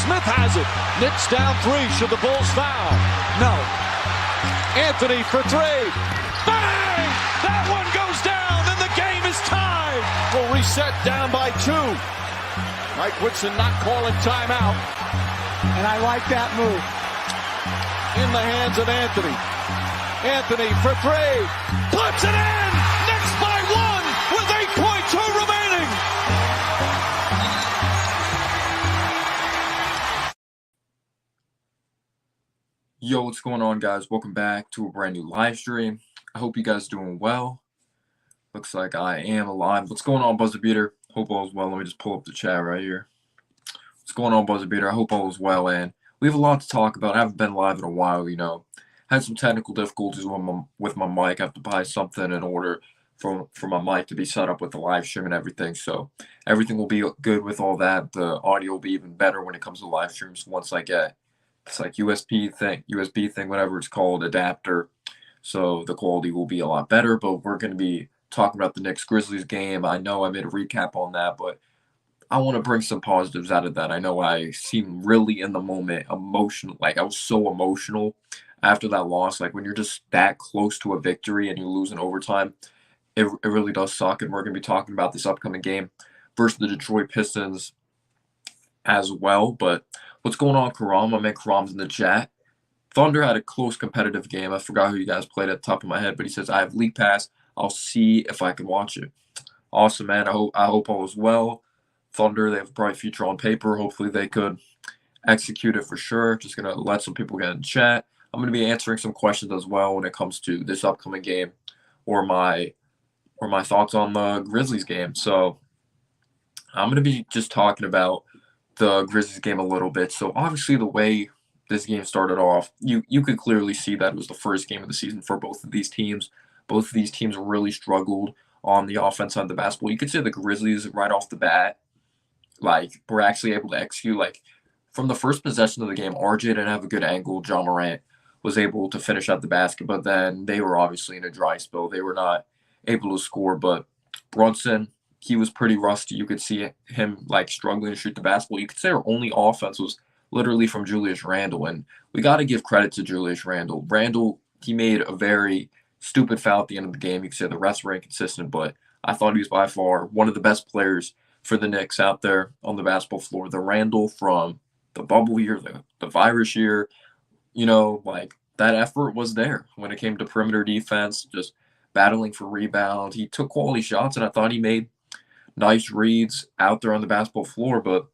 Smith has it. Knicks down 3. Should the Bulls foul? No. Anthony for 3. Bang! That one goes down, and the game is tied. We'll reset down by 2. Mike Woodson not calling timeout. And I like that move. In the hands of Anthony. Anthony for 3. Puts it in! Knicks by 1 with 8.2 remaining. Yo, what's going on, guys? Welcome back to a brand new live stream. I hope you guys are doing well. Looks like I am alive. What's going on, Buzzer Beater? Hope all is well. Let me just pull up the chat right here. What's going on, Buzzer Beater? I hope all is well, and we have a lot to talk about. I haven't been live in a while, Had some technical difficulties with my mic. I have to buy something in order for my mic to be set up with the live stream and everything. So everything will be good with all that. The audio will be even better when it comes to live streams once I get it's like USB thing, whatever it's called, adapter. So the quality will be a lot better. But we're going to be talking about the Knicks Grizzlies game. I know I made a recap on that, but I want to bring some positives out of that. I know I seem really in the moment emotional. Like I was so emotional after that loss. Like when you're just that close to a victory and you lose in overtime, it really does suck. And we're going to be talking about this upcoming game versus the Detroit Pistons as well. But what's going on, Karam? My man Karam's in the chat. Thunder had a close competitive game. I forgot who you guys played at the top of my head, but he says, I have League Pass. I'll see if I can watch it. Awesome, man. I hope all is well. Thunder, they have a bright future on paper. Hopefully they could execute it for sure. Just going to let some people get in chat. I'm going to be answering some questions as well when it comes to this upcoming game or my thoughts on the Grizzlies game. So I'm going to be just talking about the Grizzlies game a little bit. So obviously the way this game started off, you could clearly see that it was the first game of the season for both of these teams. Both of these teams really struggled on the offense side of the basketball. You could say the Grizzlies right off the bat, like, were actually able to execute. Like, from the first possession of the game, RJ didn't have a good angle. John Morant was able to finish out the basket, but then they were obviously in a dry spell. They were not able to score, but Brunson, he was pretty rusty. You could see him, like, struggling to shoot the basketball. You could say our only offense was literally from Julius Randle, and we got to give credit to Julius Randle. Randle, he made a very stupid foul at the end of the game. You could say the refs were inconsistent, but I thought he was by far one of the best players for the Knicks out there on the basketball floor. The Randle from the bubble year, the virus year, like that effort was there when it came to perimeter defense, just battling for rebound. He took quality shots, and I thought he made nice reads out there on the basketball floor. But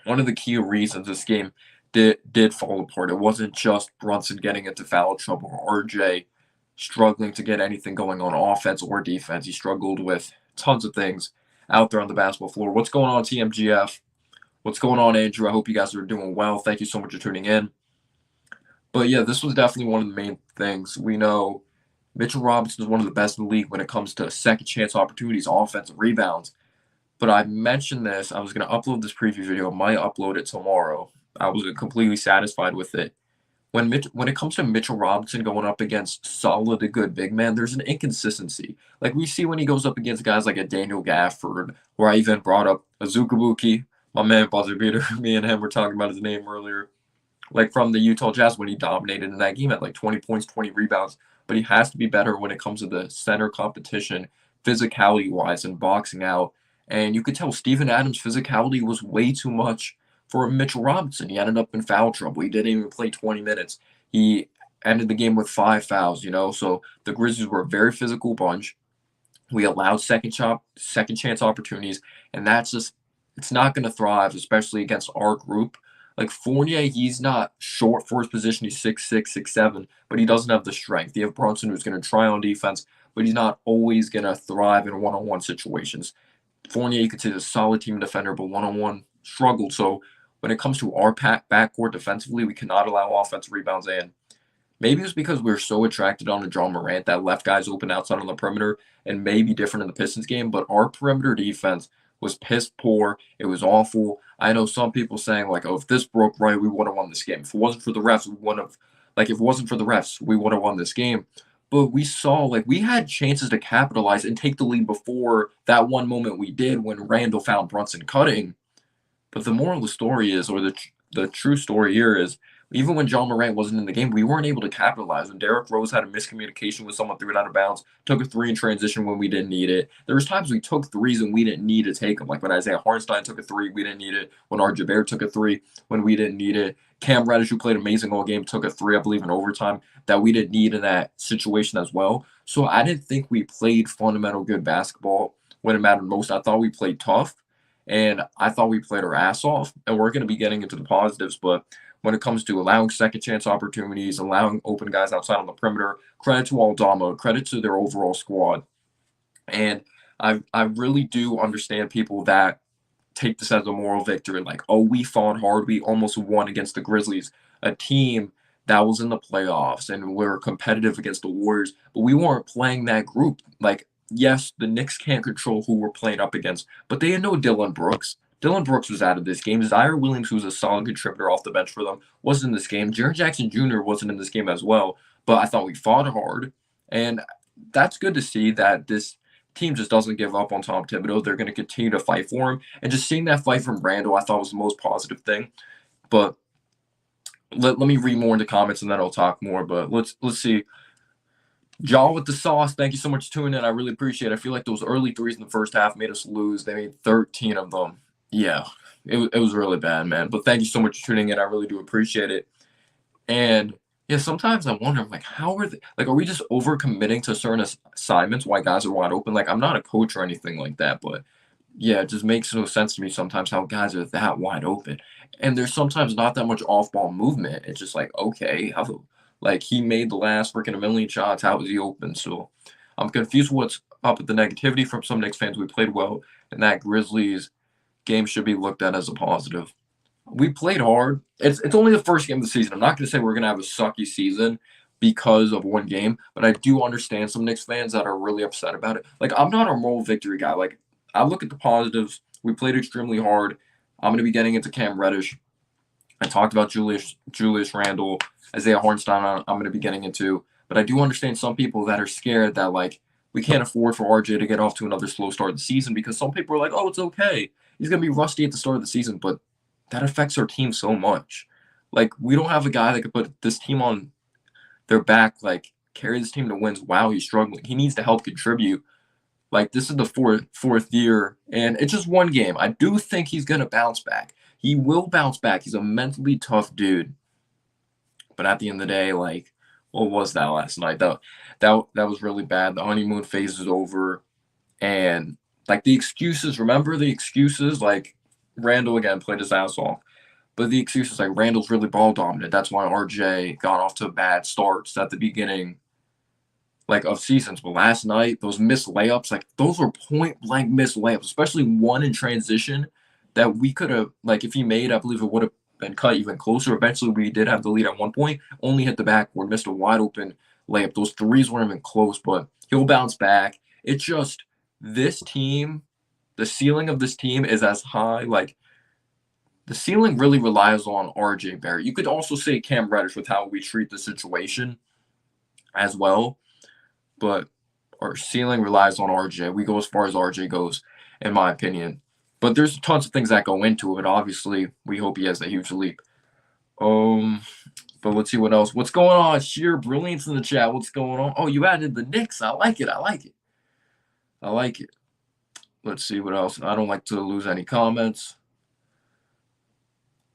one of the key reasons this game did fall apart, it wasn't just Brunson getting into foul trouble or RJ struggling to get anything going on offense or defense. He struggled with tons of things out there on the basketball floor. What's going on, TMGF? What's going on, Andrew? I hope you guys are doing well. Thank you so much for tuning in. But yeah, this was definitely one of the main things. We know Mitchell Robinson is one of the best in the league when it comes to second chance opportunities, offensive rebounds. But I mentioned this. I was going to upload this preview video. I might upload it tomorrow. I was completely satisfied with it. When it comes to Mitchell Robinson going up against solid to good big man, there's an inconsistency. Like we see when he goes up against guys like a Daniel Gafford, or I even brought up a Zukabuki, my man Buzzer Beater. Me and him were talking about his name earlier. Like from the Utah Jazz when he dominated in that game at like 20 points, 20 rebounds. But he has to be better when it comes to the center competition, physicality-wise, and boxing out. And you could tell Steven Adams' physicality was way too much for Mitchell Robinson. He ended up in foul trouble. He didn't even play 20 minutes. He ended the game with 5 fouls, So the Grizzlies were a very physical bunch. We allowed second chance opportunities, and it's not going to thrive, especially against our group. Like Fournier, he's not short for his position. He's 6'6", 6'7", but he doesn't have the strength. You have Brunson, who's going to try on defense, but he's not always going to thrive in one-on-one situations. Fournier, you could say, is a solid team defender, but one-on-one struggled. So when it comes to our backcourt defensively, we cannot allow offensive rebounds in. Maybe it's because we're so attracted on to John Morant that left guys open outside on the perimeter, and maybe different in the Pistons game, but our perimeter defense was piss poor. It was awful. I know some people saying, like, oh, if this broke right, we would have won this game. If it wasn't for the refs, we would have won this game. But we saw, like, we had chances to capitalize and take the lead before that one moment we did when Randall found Brunson cutting. But the moral of the story is, or the true story here is even when John Morant wasn't in the game, we weren't able to capitalize. When Derrick Rose had a miscommunication with someone, threw it out of bounds, took a three in transition when we didn't need it. There was times we took threes and we didn't need to take them. Like when Isaiah Hartenstein took a three, we didn't need it. When R.J. Barrett took a three, when we didn't need it. Cam Reddish, who played amazing all game, took a three, I believe, in overtime that we didn't need in that situation as well. So I didn't think we played fundamental good basketball when it mattered most. I thought we played tough, and I thought we played our ass off. And we're going to be getting into the positives, but when it comes to allowing second chance opportunities, allowing open guys outside on the perimeter, credit to Aldama, credit to their overall squad. And I really do understand people that take this as a moral victory. Like, oh, we fought hard. We almost won against the Grizzlies, a team that was in the playoffs, and we're competitive against the Warriors. But we weren't playing that group. Like, yes, the Knicks can't control who we're playing up against, but they had no Dillon Brooks. Dillon Brooks was out of this game. Zaire Williams, who was a solid contributor off the bench for them, wasn't in this game. Jaren Jackson Jr. wasn't in this game as well, but I thought we fought hard. And that's good to see that this team just doesn't give up on Tom Thibodeau. They're going to continue to fight for him. And just seeing that fight from Randall, I thought was the most positive thing. But let me read more into comments and then I'll talk more. But let's see. Jaw with the sauce. Thank you so much for tuning in. I really appreciate it. I feel like those early threes in the first half made us lose. They made 13 of them. Yeah, it was really bad, man. But thank you so much for tuning in. I really do appreciate it. And yeah, sometimes I wonder, like, how are they? Like, are we just overcommitting to certain assignments? Why guys are wide open? Like, I'm not a coach or anything like that, but yeah, it just makes no sense to me sometimes how guys are that wide open. And there's sometimes not that much off-ball movement. It's just like, okay, like he made the last freaking 1,000,000 shots. How was he open? So I'm confused what's up with the negativity from some Knicks fans. We played well, and that Grizzlies game should be looked at as a positive. We played hard. It's only the first game of the season. I'm not going to say we're going to have a sucky season because of one game, but I do understand some Knicks fans that are really upset about it. Like, I'm not a moral victory guy. Like, I look at the positives. We played extremely hard. I'm going to be getting into Cam Reddish. I talked about Julius Randle, Isaiah Hartenstein I'm going to be getting into. But I do understand some people that are scared that, like, we can't afford for RJ to get off to another slow start of the season because some people are like, oh, it's okay. He's going to be rusty at the start of the season, but that affects our team so much. Like, we don't have a guy that could put this team on their back, like, carry this team to wins. Wow, he's struggling. He needs to help contribute. Like, this is the fourth year, and it's just one game. I do think he's going to bounce back. He will bounce back. He's a mentally tough dude. But at the end of the day, like, what was that last night? That was really bad. The honeymoon phase is over. And, like, the excuses, remember the excuses? Like, Randall, again, played his ass off. But the excuses, like, Randall's really ball dominant. That's why RJ got off to bad starts at the beginning, like, of seasons. But last night, those missed layups, like, those were point-blank missed layups, especially one in transition that we could have, like, if he made, I believe it would have been cut even closer. Eventually, we did have the lead at one point, only hit the backboard, missed a wide-open layup. Those threes weren't even close, but he'll bounce back. It's just this team, the ceiling of this team is as high. Like, the ceiling really relies on R.J. Barrett. You could also say Cam Reddish with how we treat the situation as well, but our ceiling relies on R.J. We go as far as R.J. goes, in my opinion. But there's tons of things that go into it. Obviously, we hope he has a huge leap. But let's see what else. What's going on? Sheer brilliance in the chat. What's going on? Oh, you added the Knicks. I like it. Let's see what else. I don't like to lose any comments.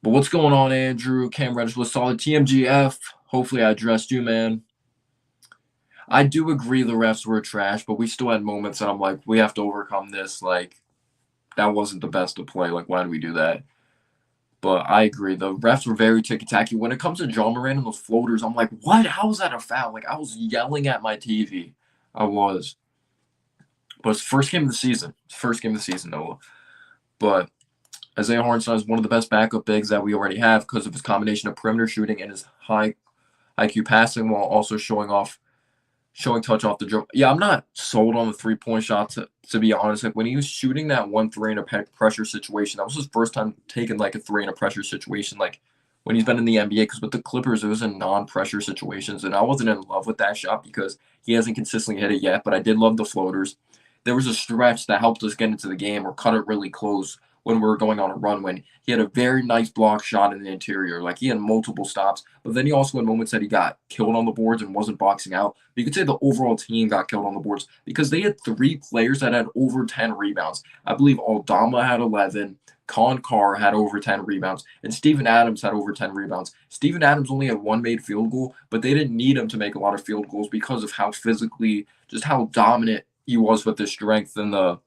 But what's going on, Andrew? Cam Reddish was solid. TMGF. Hopefully I addressed you, man. I do agree the refs were trash, but we still had moments that I'm like, we have to overcome this. Like, that wasn't the best of play. Like, why did we do that? But I agree. The refs were very ticky-tacky. When it comes to John Moran and those floaters, I'm like, what? How was that a foul? Like, I was yelling at my TV. I was. But it's first game of the season. Noah. But Isaiah Hartenstein is one of the best backup bigs that we already have because of his combination of perimeter shooting and his high IQ passing while also showing touch off the dribble. Yeah, I'm not sold on the three-point shot, to be honest. Like, when he was shooting that 1-3 in a pressure situation, that was his first time taking, like, a 3 in a pressure situation, like, when he's been in the NBA. Because with the Clippers, it was in non-pressure situations, and I wasn't in love with that shot because he hasn't consistently hit it yet, but I did love the floaters. There was a stretch that helped us get into the game or cut it really close when we were going on a run when he had a very nice block shot in the interior. Like, he had multiple stops, but then he also had moments that he got killed on the boards and wasn't boxing out. But you could say the overall team got killed on the boards because they had 3 players that had over 10 rebounds. I believe Aldama had 11, Carr had over 10 rebounds, and Steven Adams had over 10 rebounds. Steven Adams only had 1 made field goal, but they didn't need him to make a lot of field goals because of how physically, just how dominant he was with his strength in the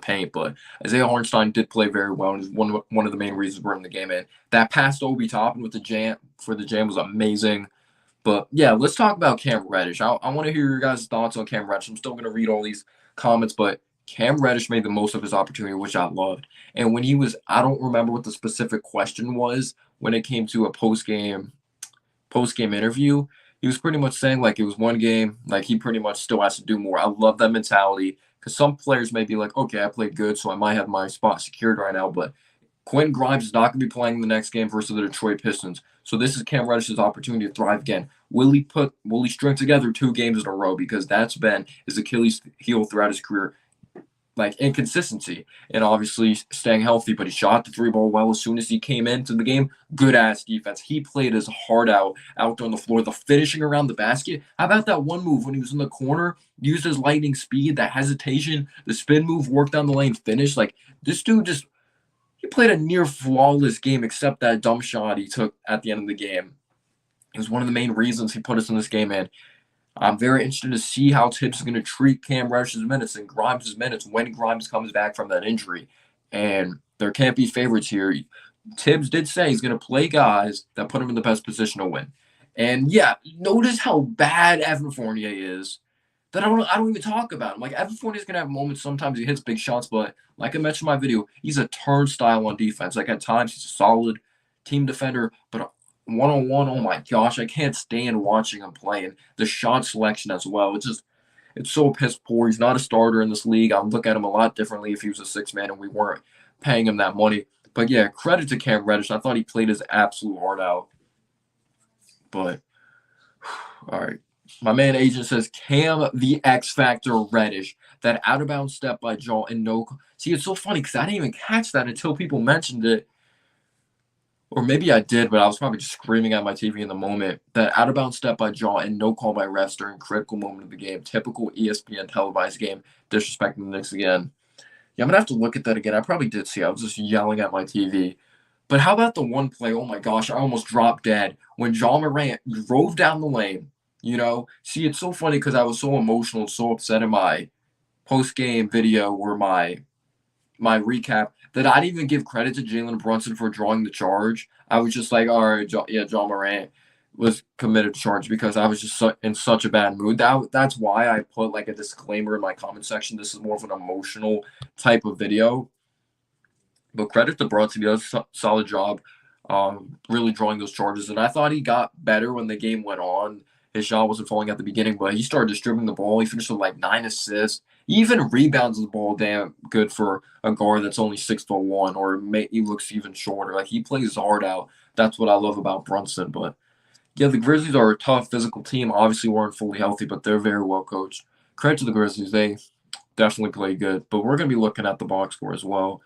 paint. But Isaiah Hartenstein did play very well, and is one of the main reasons we're in the game. And that pass to Obi Toppin with the jam was amazing. But yeah, let's talk about Cam Reddish. I want to hear your guys' thoughts on Cam Reddish. I'm still going to read all these comments, but Cam Reddish made the most of his opportunity, which I loved. And when he was, I don't remember what the specific question was when it came to a post-game interview. He was pretty much saying, like, it was one game, like, he pretty much still has to do more. I love that mentality because some players may be like, okay, I played good, so I might have my spot secured right now, but Quentin Grimes is not going to be playing the next game versus the Detroit Pistons. So this is Cam Reddish's opportunity to thrive again. Will he string together 2 games in a row? Because that's been his Achilles heel throughout his career. Like, inconsistency and obviously staying healthy, but he shot the 3-ball well as soon as he came into the game. Good-ass defense. He played his heart out on the floor. The finishing around the basket. How about that one move when he was in the corner? Used his lightning speed, that hesitation, the spin move, worked down the lane, finish. Like, this dude he played a near flawless game except that dumb shot he took at the end of the game. It was one of the main reasons he put us in this game, man. I'm very interested to see how Tibbs is going to treat Cam Reddish's minutes and Grimes' minutes when Grimes comes back from that injury. And there can't be favorites here. Tibbs did say he's going to play guys that put him in the best position to win. And yeah, notice how bad Evan Fournier is that I don't even talk about him. Like, Evan Fournier's going to have moments sometimes he hits big shots, but like I mentioned in my video, he's a turnstile on defense. Like, at times he's a solid team defender, but one-on-one, oh my gosh, I can't stand watching him play. And the shot selection as well. It's so piss poor. He's not a starter in this league. I would look at him a lot differently if he was a 6-man and we weren't paying him that money. But yeah, credit to Cam Reddish. I thought he played his absolute heart out. But, all right. My man Agent says, Cam the X Factor Reddish. That out-of-bounds step by Jaw and no. See, it's so funny because I didn't even catch that until people mentioned it. Or maybe I did, but I was probably just screaming at my TV in the moment. That out-of-bounds step by Jaw and no call by refs during critical moment of the game. Typical ESPN televised game. Disrespecting the Knicks again. Yeah, I'm going to have to look at that again. I probably did see. I was just yelling at my TV. But how about the one play? Oh, my gosh. I almost dropped dead. When John Morant drove down the lane, you know. See, it's so funny because I was so emotional and so upset in my post-game video or my recap that I didn't even give credit to Jalen Brunson for drawing the charge. I was just like, all right, John Morant was committed to charge because I was just in such a bad mood. That's why I put like a disclaimer in my comment section. This is more of an emotional type of video. But credit to Brunson. He does a solid job really drawing those charges. And I thought he got better when the game went on. His shot wasn't falling at the beginning, but he started distributing the ball. He finished with like 9 assists. He even rebounds the ball damn good for a guard that's only 6'1", or he looks even shorter. Like, he plays hard out. That's what I love about Brunson. But yeah, the Grizzlies are a tough physical team. Obviously, weren't fully healthy, but they're very well coached. Credit to the Grizzlies. They definitely play good. But we're going to be looking at the box score as well.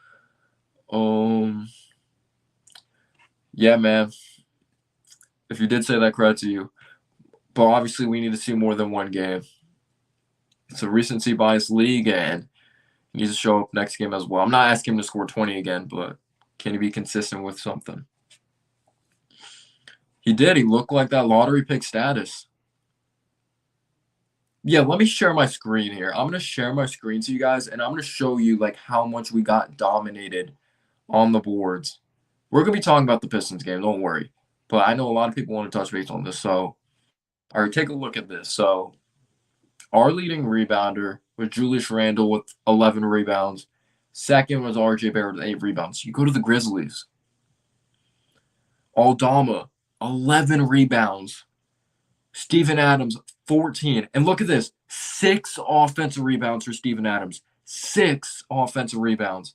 Yeah, man. If you did say that, credit to you. But obviously, we need to see more than one game. It's a recency bias league, and he needs to show up next game as well. I'm not asking him to score 20 again, but can he be consistent with something? He did. He looked like that lottery pick status. Yeah, let me share my screen here. I'm going to share my screen to you guys, and I'm going to show you like how much we got dominated on the boards. We're going to be talking about the Pistons game, don't worry. But I know a lot of people want to touch base on this, so all right, take a look at this. So our leading rebounder was Julius Randle with 11 rebounds. Second was RJ Barrett with 8 rebounds. You go to the Grizzlies. Aldama, 11 rebounds. Steven Adams, 14. And look at this. 6 offensive rebounds for Steven Adams. 6 offensive rebounds.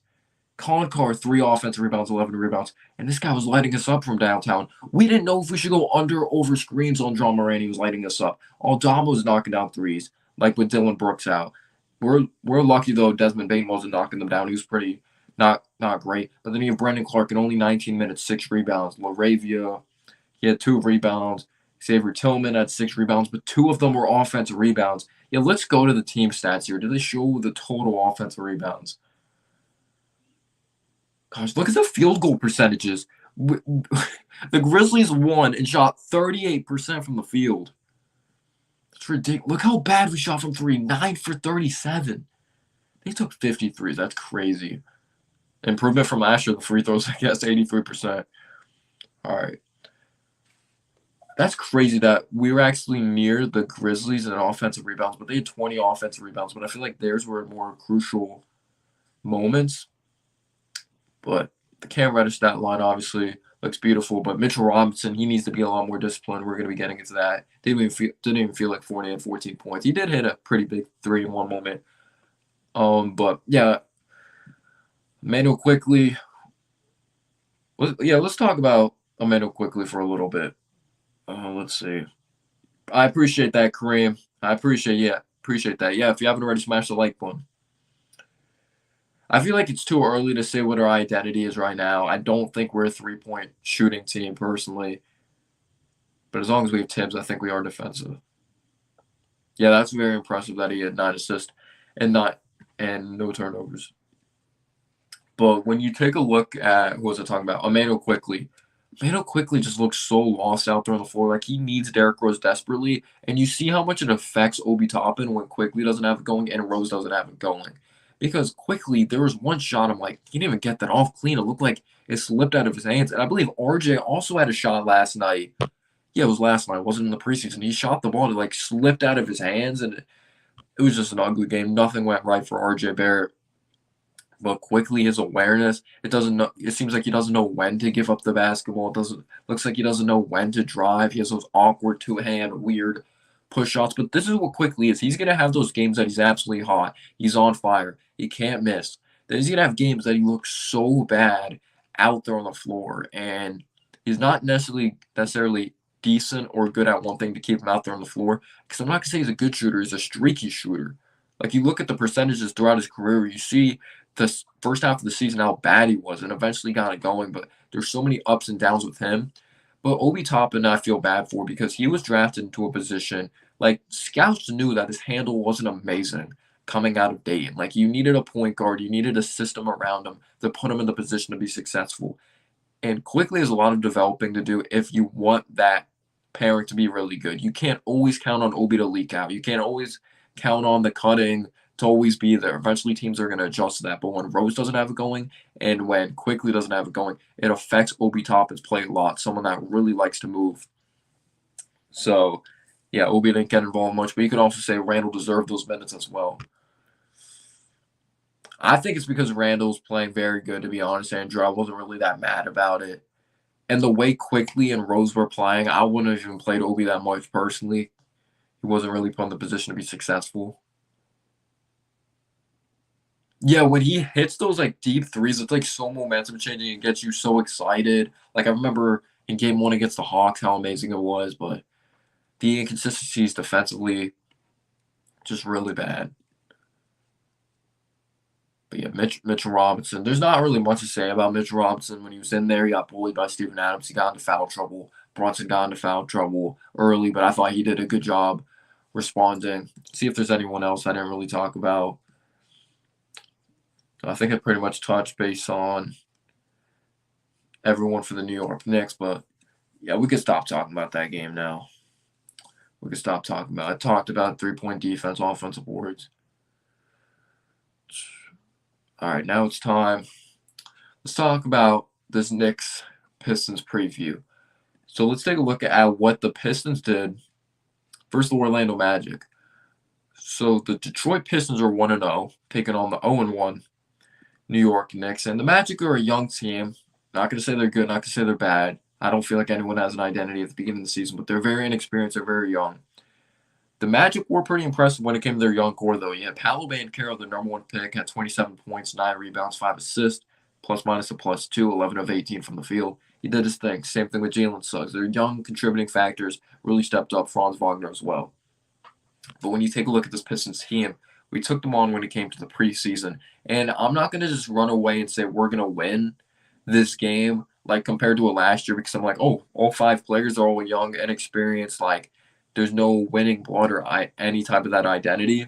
Carr, 3 offensive rebounds, 11 rebounds. And this guy was lighting us up from downtown. We didn't know if we should go under or over screens on John Morant. He was lighting us up. Aldama was knocking down threes, like with Dylan Brooks out. We're lucky, though, Desmond Bain wasn't knocking them down. He was pretty not great. But then you have Brendan Clark in only 19 minutes, 6 rebounds. LaRavia, he had 2 rebounds. Xavier Tillman had 6 rebounds, but 2 of them were offensive rebounds. Yeah, let's go to the team stats here. Do they show the total offensive rebounds? Gosh, look at the field goal percentages. The Grizzlies won and shot 38% from the field. It's ridiculous. Look how bad we shot from 3. 9 for 37. They took 53s. That's crazy. Improvement from last year. The free throws, I guess, 83%. All right. That's crazy that we were actually near the Grizzlies in offensive rebounds, but they had 20 offensive rebounds. But I feel like theirs were more crucial moments. But the Cam Reddish stat line obviously looks beautiful. But Mitchell Robinson, he needs to be a lot more disciplined. We're going to be getting into that. Didn't even feel like 40 and 14 points. He did hit a pretty big 3 in one moment. But yeah, Emmanuel Quickley. Let's talk about Emmanuel Quickley for a little bit. Let's see. I appreciate that, Kareem. I appreciate that. Yeah, if you haven't already, smash the like button. I feel like it's too early to say what our identity is right now. I don't think we're a 3-point shooting team personally. But as long as we have Tibbs, I think we are defensive. Yeah, that's very impressive that he had 9 assists and no turnovers. But when you take a look at, who was I talking about? Emmanuel Quickley. Emmanuel Quickley just looks so lost out there on the floor. Like, he needs Derrick Rose desperately. And you see how much it affects Obi Toppin when Quickley doesn't have it going and Rose doesn't have it going. Because Quickley, there was one shot, I'm like, he didn't even get that off clean. It looked like it slipped out of his hands. And I believe RJ also had a shot last night. Yeah, it was last night. It wasn't in the preseason. He shot the ball. It, like, slipped out of his hands. And it was just an ugly game. Nothing went right for RJ Barrett. But Quickley, his awareness, it seems like he doesn't know when to give up the basketball. Looks like he doesn't know when to drive. He has those awkward two-hand weird push shots. But this is what Quickley is. He's gonna have those games that he's absolutely hot. He's on fire. He can't miss. Then he's gonna have games that he looks so bad out there on the floor. And he's not necessarily decent or good at one thing to keep him out there on the floor. Because I'm not gonna say he's a good shooter, he's a streaky shooter. Like, you look at the percentages throughout his career, you see the first half of the season how bad he was and eventually got it going, but there's so many ups and downs with him. But Obi Toppin I feel bad for because he was drafted into a position, like, scouts knew that his handle wasn't amazing coming out of Dayton. Like, you needed a point guard, you needed a system around him to put him in the position to be successful. And Quickley has a lot of developing to do if you want that pairing to be really good. You can't always count on Obi to leak out. You can't always count on the cutting to always be there. Eventually, teams are going to adjust to that. But when Rose doesn't have it going and when Quickley doesn't have it going, it affects Obi Toppin's play a lot, someone that really likes to move. So, yeah, Obi didn't get involved much, but you could also say Randall deserved those minutes as well. I think it's because Randall's playing very good, to be honest, and I wasn't really that mad about it. And the way Quickley and Rose were playing, I wouldn't have even played Obi that much personally. He wasn't really put in the position to be successful. Yeah, when he hits those, like, deep threes, it's, like, so momentum changing and gets you so excited. Like, I remember in Game 1 against the Hawks how amazing it was, but the inconsistencies defensively, just really bad. But yeah, Mitchell Robinson. There's not really much to say about Mitchell Robinson. When he was in there, he got bullied by Steven Adams. He got into foul trouble. Brunson got into foul trouble early, but I thought he did a good job responding. See if there's anyone else I didn't really talk about. I think I pretty much touched base on everyone for the New York Knicks, but yeah, we could stop talking about that game now. We could stop talking about it. I talked about 3-point defense, offensive boards. All right, now it's time. Let's talk about this Knicks Pistons preview. So let's take a look at what the Pistons did versus the Orlando Magic. So the Detroit Pistons are 1-0, taking on the 0-1 New York Knicks. And the Magic are a young team. Not going to say they're good, not going to say they're bad. I don't feel like anyone has an identity at the beginning of the season, but they're very inexperienced. They're very young. The Magic were pretty impressive when it came to their young core, though. You had Paolo Banchero, the number 1 pick, had 27 points, 9 rebounds, 5 assists, plus-minus a +2, 11 of 18 from the field. He did his thing. Same thing with Jalen Suggs. Their young contributing factors really stepped up. Franz Wagner as well. But when you take a look at this Pistons team, We took them on when it came to the preseason. And I'm not going to just run away and say we're going to win this game, like compared to a last year, because I'm like, oh, all 5 players are all young and experienced. Like, there's no winning blood or any type of that identity.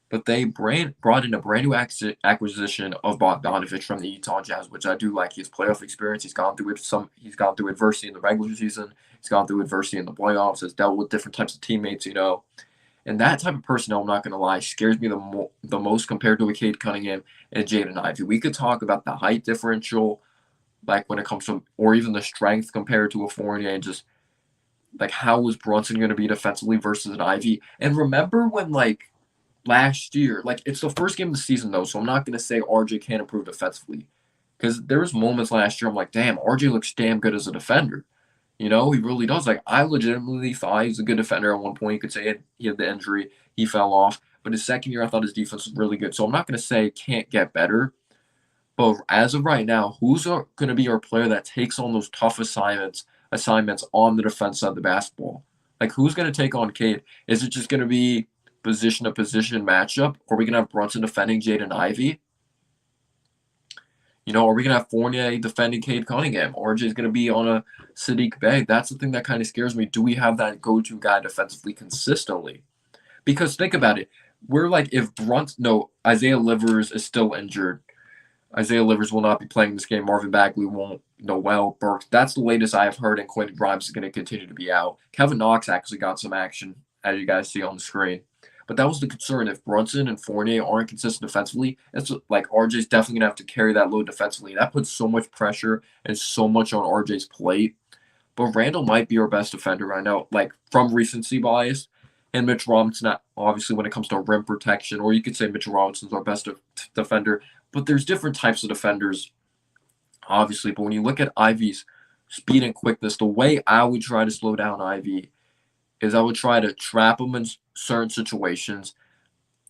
But they brought in a brand new acquisition of Bogdanovich from the Utah Jazz, which I do like. His playoff experience. He's gone through He's gone through adversity in the regular season. He's gone through adversity in the playoffs. Has dealt with different types of teammates. And that type of personnel, I'm not going to lie, scares me the most compared to a Cade Cunningham and Jaden Ivey. We could talk about the height differential, like when it comes to, or even the strength compared to a Fournier, and just like how was Brunson going to be defensively versus an Ivy. And remember when like last year, like it's the first game of the season though, so I'm not going to say RJ can't improve defensively, because there was moments last year I'm like, damn, RJ looks damn good as a defender. He really does. Like, I legitimately thought he was a good defender at one point. You could say he had the injury, he fell off. But his second year, I thought his defense was really good. So I'm not going to say it can't get better. But as of right now, who's going to be our player that takes on those tough assignments on the defense side of the basketball? Like, who's going to take on Cade? Is it just going to be position-to-position matchup? Or are we going to have Brunson defending Jaden Ivey? Are we going to have Fournier defending Cade Cunningham? RJ is going to be on a Sadiq Bey? That's the thing that kind of scares me. Do we have that go-to guy defensively consistently? Because think about it. We're like, if Isaiah Livers is still injured. Isaiah Livers will not be playing this game. Marvin Bagley won't. Noel Burks. That's the latest I have heard, and Quentin Grimes is going to continue to be out. Kevin Knox actually got some action, as you guys see on the screen. But that was the concern. If Brunson and Fournier aren't consistent defensively, it's like RJ's definitely going to have to carry that load defensively. That puts so much pressure and so much on RJ's plate. But Randall might be our best defender right now, like from recency bias. And Mitch Robinson, obviously, when it comes to rim protection, or you could say Mitchell Robinson's our best defender. But there's different types of defenders, obviously. But when you look at Ivey's speed and quickness, the way I would try to slow down Ivey is I would try to trap him in certain situations.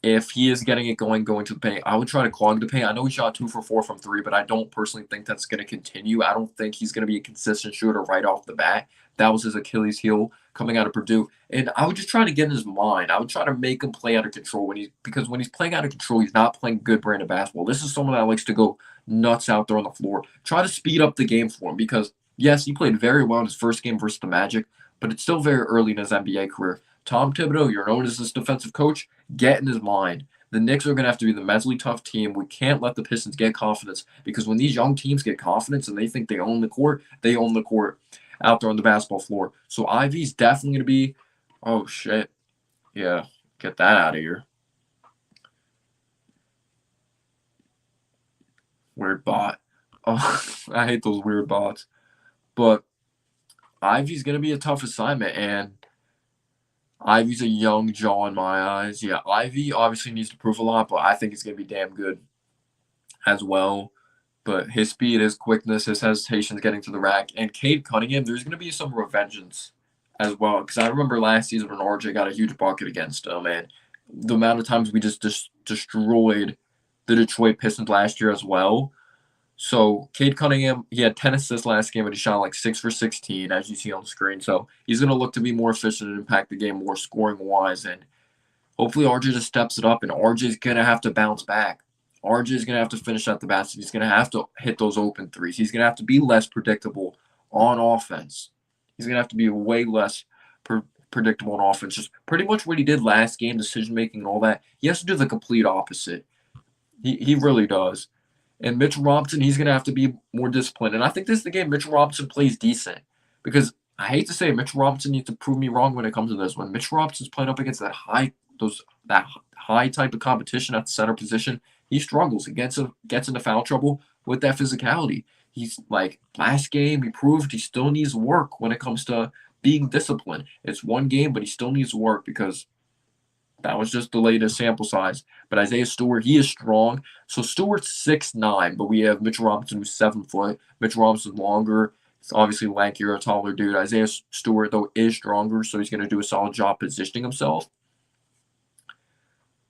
If he is getting it going to the paint, I would try to clog the paint. I know he shot 2 for 4 from 3, but I don't personally think that's going to continue. I don't think he's going to be a consistent shooter right off the bat. That was his Achilles heel coming out of Purdue. And I would just try to get in his mind. I would try to make him play out of control because when he's playing out of control, he's not playing good brand of basketball. This is someone that likes to go nuts out there on the floor. Try to speed up the game for him because, yes, he played very well in his first game versus the Magic, but it's still very early in his NBA career. Tom Thibodeau, you're known as this defensive coach. Get in his mind. The Knicks are going to have to be the mentally tough team. We can't let the Pistons get confidence because when these young teams get confidence and they think they own the court out there on the basketball floor. So Ivey's definitely going to be, oh, shit. Yeah, get that out of here. Weird bot. Oh, I hate those weird bots. But Ivey's going to be a tough assignment, and Ivey's a young jaw in my eyes. Yeah, Ivey obviously needs to prove a lot, but I think he's going to be damn good as well. But his speed, his quickness, his hesitations getting to the rack, and Cade Cunningham, there's going to be some revengeance as well. Because I remember last season when RJ got a huge bucket against him, and the amount of times we just destroyed the Detroit Pistons last year as well. So Cade Cunningham, he had 10 assists last game, and he shot like 6 for 16, as you see on the screen. So he's going to look to be more efficient and impact the game more scoring-wise. And hopefully RJ just steps it up, and RJ's going to have to bounce back. RJ's going to have to finish at the basket. He's going to have to hit those open threes. He's going to have to be less predictable on offense. He's going to have to be way less predictable on offense. Just pretty much what he did last game, decision-making and all that. He has to do the complete opposite. He really does. And Mitchell Robinson, he's going to have to be more disciplined. And I think this is the game Mitchell Robinson plays decent. Because I hate to say it, Mitchell Robinson needs to prove me wrong when it comes to this. When Mitchell Robinson's playing up against that high type of competition at the center position, he struggles. He gets into foul trouble with that physicality. He's like, last game, he proved he still needs work when it comes to being disciplined. It's one game, but he still needs work because that was just the latest sample size. But Isaiah Stewart, he is strong. So Stewart's 6'9", but we have Mitchell Robinson who's 7 foot. Mitchell Robinson's longer. He's obviously lankier, a taller dude. Isaiah Stewart, though, is stronger, so he's going to do a solid job positioning himself.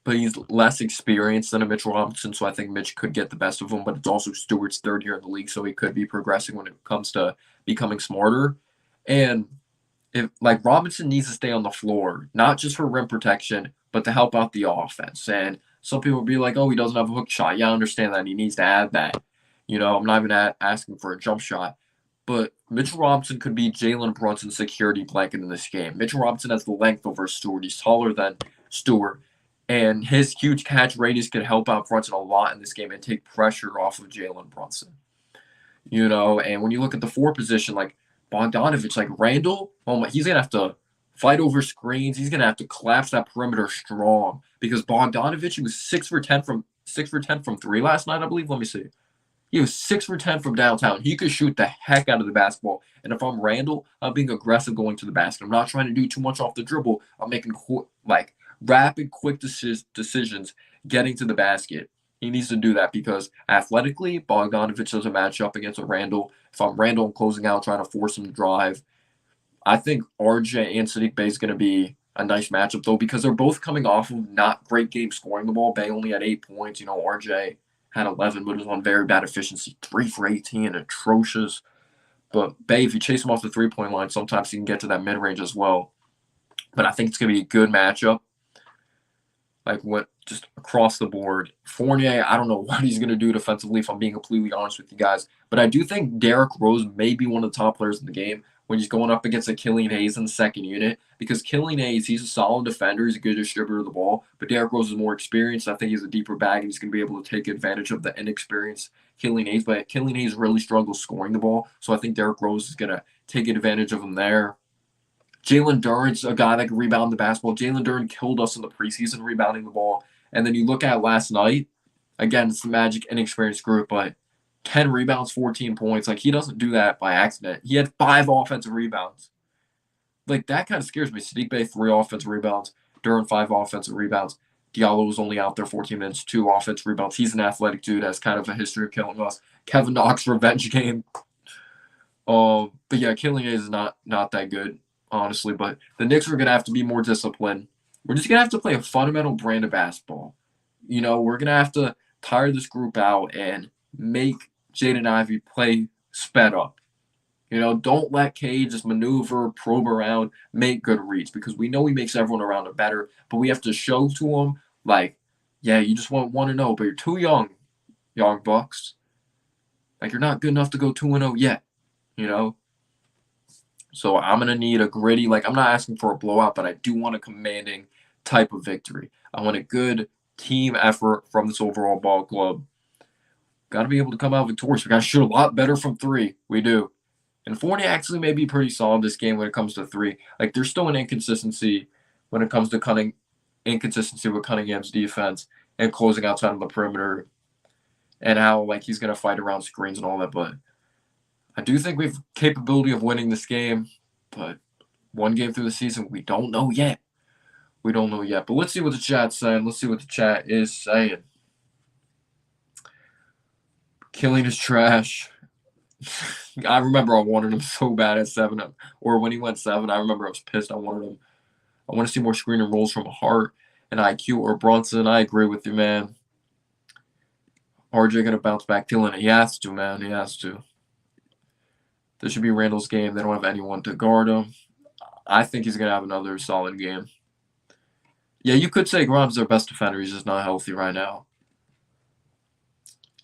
But he's less experienced than a Mitchell Robinson, so I think Mitch could get the best of him. But it's also Stewart's third year in the league, so he could be progressing when it comes to becoming smarter. And if like Robinson needs to stay on the floor, not just for rim protection, but to help out the offense. And some people will be like, "Oh, he doesn't have a hook shot." Yeah, I understand that. He needs to add that. I'm not even asking for a jump shot. But Mitchell Robinson could be Jalen Brunson's security blanket in this game. Mitchell Robinson has the length over Stewart. He's taller than Stewart. And his huge catch radius could help out Brunson a lot in this game and take pressure off of Jalen Brunson. And when you look at the 4 position, like Bogdanovich, like Randall, oh my, he's going to have to fight over screens. He's going to have to collapse that perimeter strong because Bogdanovich, he was 6 for 10 from 3 last night, I believe. Let me see. He was 6 for 10 from downtown. He could shoot the heck out of the basketball. And if I'm Randall, I'm being aggressive going to the basket. I'm not trying to do too much off the dribble. I'm making rapid, quick decisions getting to the basket. He needs to do that because athletically, Bogdanovich doesn't match up against a Randall. If I'm Randall, I'm closing out, trying to force him to drive. I think RJ and Sadiq Bey is going to be a nice matchup, though, because they're both coming off of not great games scoring the ball. Bey only had 8 points. RJ had 11, but it was on very bad efficiency. 3 for 18, atrocious. But Bey, if you chase him off the three-point line, sometimes he can get to that mid-range as well. But I think it's going to be a good matchup. Just across the board. Fournier, I don't know what he's going to do defensively, if I'm being completely honest with you guys. But I do think Derrick Rose may be one of the top players in the game when he's going up against Killian Hayes in the second unit. Because Killian Hayes, he's a solid defender. He's a good distributor of the ball. But Derrick Rose is more experienced. I think he's a deeper bag, and he's going to be able to take advantage of the inexperienced Killian Hayes. But Killian Hayes really struggles scoring the ball. So I think Derrick Rose is going to take advantage of him there. Jalen Duren's a guy that can rebound the basketball. Jalen Duren killed us in the preseason rebounding the ball. And then you look at last night, again, it's the Magic inexperienced group, but 10 rebounds, 14 points. He doesn't do that by accident. He had 5 offensive rebounds. That kind of scares me. Sadiq Bey, 3 offensive rebounds. Duren, 5 offensive rebounds. Diallo was only out there 14 minutes, 2 offensive rebounds. He's an athletic dude, has kind of a history of killing us. Kevin Knox revenge game. But yeah, Killian Hayes is not that good, honestly. But the Knicks are going to have to be more disciplined. We're just going to have to play a fundamental brand of basketball. We're going to have to tire this group out and make Jaden Ivey play sped up. Don't let K just maneuver, probe around, make good reads, because we know he makes everyone around him better, but we have to show to him, yeah, you just want 1-0, but you're too young, young Bucks. You're not good enough to go 2-0 yet, So I'm going to need a gritty, I'm not asking for a blowout, but I do want a commanding type of victory. I want a good team effort from this overall ball club. Got to be able to come out victorious. We got to shoot a lot better from 3. We do. And Fournier actually may be pretty solid this game when it comes to 3. There's still an inconsistency when it comes to inconsistency with Cunningham's defense and closing outside of the perimeter and how, he's going to fight around screens and all that. But I do think we have capability of winning this game. But one game through the season, we don't know yet. But let's see what the chat's saying. Let's see what the chat is saying. Killing is trash. I remember I wanted him so bad at 7. Or when he went 7, I remember I was pissed. I wanted him. I want to see more screen and rolls from Hart and IQ or Brunson. I agree with you, man. RJ going to bounce back. Killing it. He has to, man. He has to. This should be Randall's game. They don't have anyone to guard him. I think he's going to have another solid game. Yeah, you could say Grimes is their best defender. He's just not healthy right now.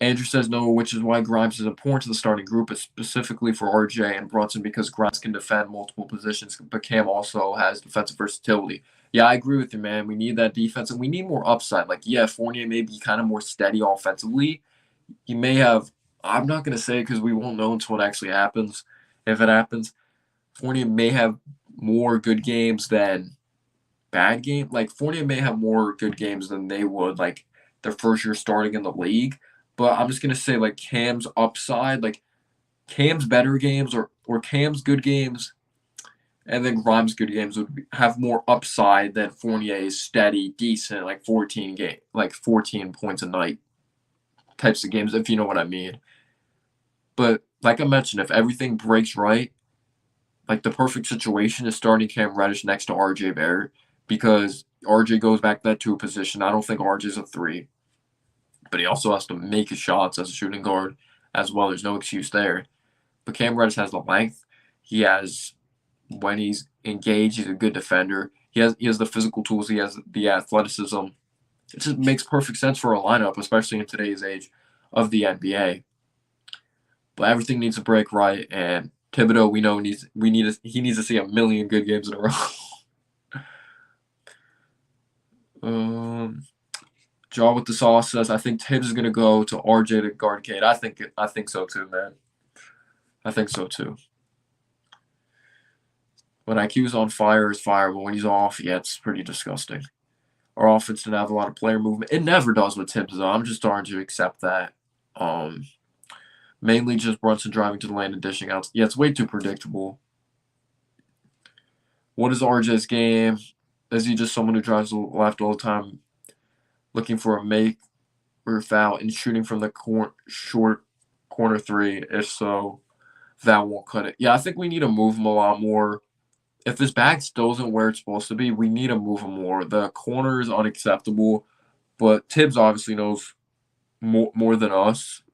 Andrew says no, which is why Grimes is important to the starting group, but specifically for RJ and Brunson, because Grimes can defend multiple positions, but Cam also has defensive versatility. Yeah, I agree with you, man. We need that defense, and we need more upside. Fournier may be kind of more steady offensively. He may have – I'm not going to say it because we won't know until it actually happens. If it happens, Fournier may have more good games than bad games. Fournier may have more good games than they would, their first year starting in the league. But I'm just going to say, Cam's upside, Cam's better games or Cam's good games and then Grimes' good games would have more upside than Fournier's steady, decent, 14 points a night types of games, if you know what I mean. But like I mentioned, if everything breaks right, the perfect situation is starting Cam Reddish next to RJ Barrett because RJ goes back to that 2 position. I don't think RJ's a 3. But he also has to make his shots as a shooting guard as well. There's no excuse there. But Cam Reddish has the length. He has, when he's engaged. He's a good defender. He has the physical tools. He has the athleticism. It just makes perfect sense for a lineup, especially in today's age of the NBA. But everything needs to break right, and Thibodeau, we know he needs to see a million good games in a row. Jaw with the sauce says, I think Tibbs is gonna go to RJ to guard Cade. I think so too, man. I think so too. When IQ's on fire, is fire, but when he's off, yeah, it's pretty disgusting. Our offense didn't have a lot of player movement. It never does with Tibbs, though. I'm just starting to accept that. Mainly just Brunson driving to the lane and dishing out. Yeah, it's way too predictable. What is RJ's game? Is he just someone who drives left all the time, looking for a make or a foul and shooting from the short corner three? If so, that won't cut it. Yeah, I think we need to move him a lot more. If his bag still isn't where it's supposed to be, we need to move him more. The corner is unacceptable, but Tibbs obviously knows more than us.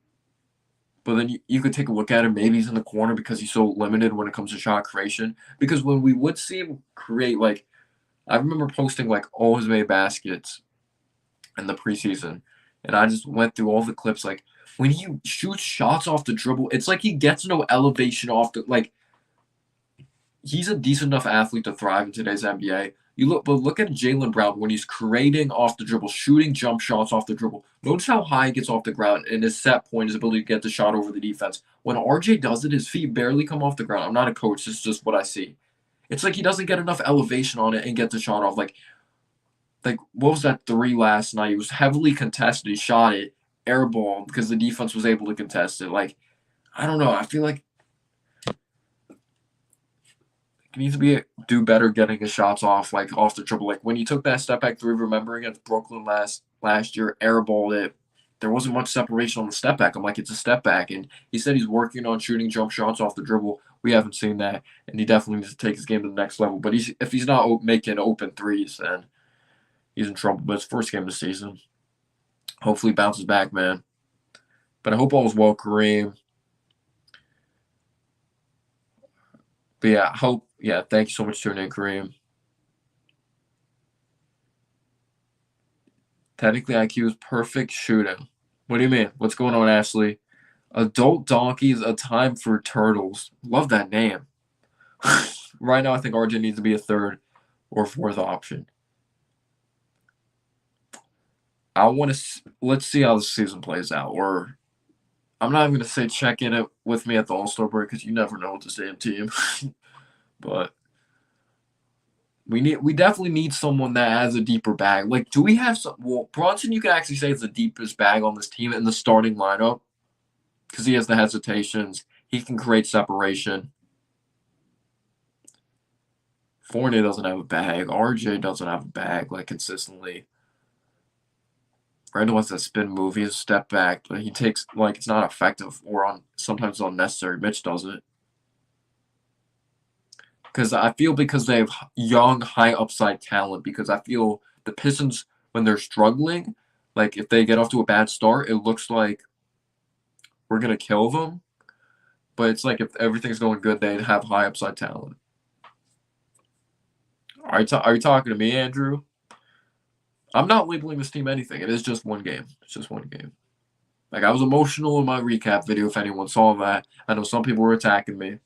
But then you could take a look at him. Maybe he's in the corner because he's so limited when it comes to shot creation. Because when we would see him create, like, I remember posting, like, all his made baskets in the preseason. And I just went through all the clips. Like, when he shoots shots off the dribble, it's like he gets no elevation off the, like, he's a decent enough athlete to thrive in today's NBA. But look at Jaylen Brown when he's creating off the dribble, shooting jump shots off the dribble. Notice how high he gets off the ground and his set point, his ability to get the shot over the defense. When RJ does it, his feet barely come off the ground. I'm not a coach. This is just what I see. It's like he doesn't get enough elevation on it and get the shot off. Like what was that three last night? It was heavily contested. He shot it, airball, because the defense was able to contest it. Like, I don't know. I feel like he needs to do better getting his shots off, like off the dribble. Like when he took that step back three, remember against Brooklyn last year, airballed it. There wasn't much separation on the step back. I'm like, it's a step back, and he said he's working on shooting jump shots off the dribble. We haven't seen that, and he definitely needs to take his game to the next level. But if he's not making open threes, then he's in trouble. But it's first game of the season. Hopefully, he bounces back, man. But I hope all is well, Kareem. But yeah, thank you so much for tuning in, Kareem. Technically, IQ is perfect shooting. What do you mean? What's going on, Ashley? Adult Donkeys, A Time for Turtles. Love that name. Right now, I think RJ needs to be a third or fourth option. Let's see how the season plays out. Or I'm not even going to say check in with me at the All-Star break because you never know with the same team. But we definitely need someone that has a deeper bag. Like, do we have some? Well, Bronson, you can actually say is the deepest bag on this team in the starting lineup because he has the hesitations. He can create separation. Fournier doesn't have a bag. RJ doesn't have a bag, like, consistently. Randall has that spin move. He has a step back, but he takes, like, it's not effective or sometimes unnecessary. Mitch does it. Because I feel because they have young, high upside talent, because I feel the Pistons, when they're struggling, like if they get off to a bad start, it looks like we're going to kill them. But it's like if everything's going good, they have high upside talent. Are you talking to me, Andrew? I'm not labeling this team anything. It is just one game. It's just one game. Like, I was emotional in my recap video, if anyone saw that. I know some people were attacking me.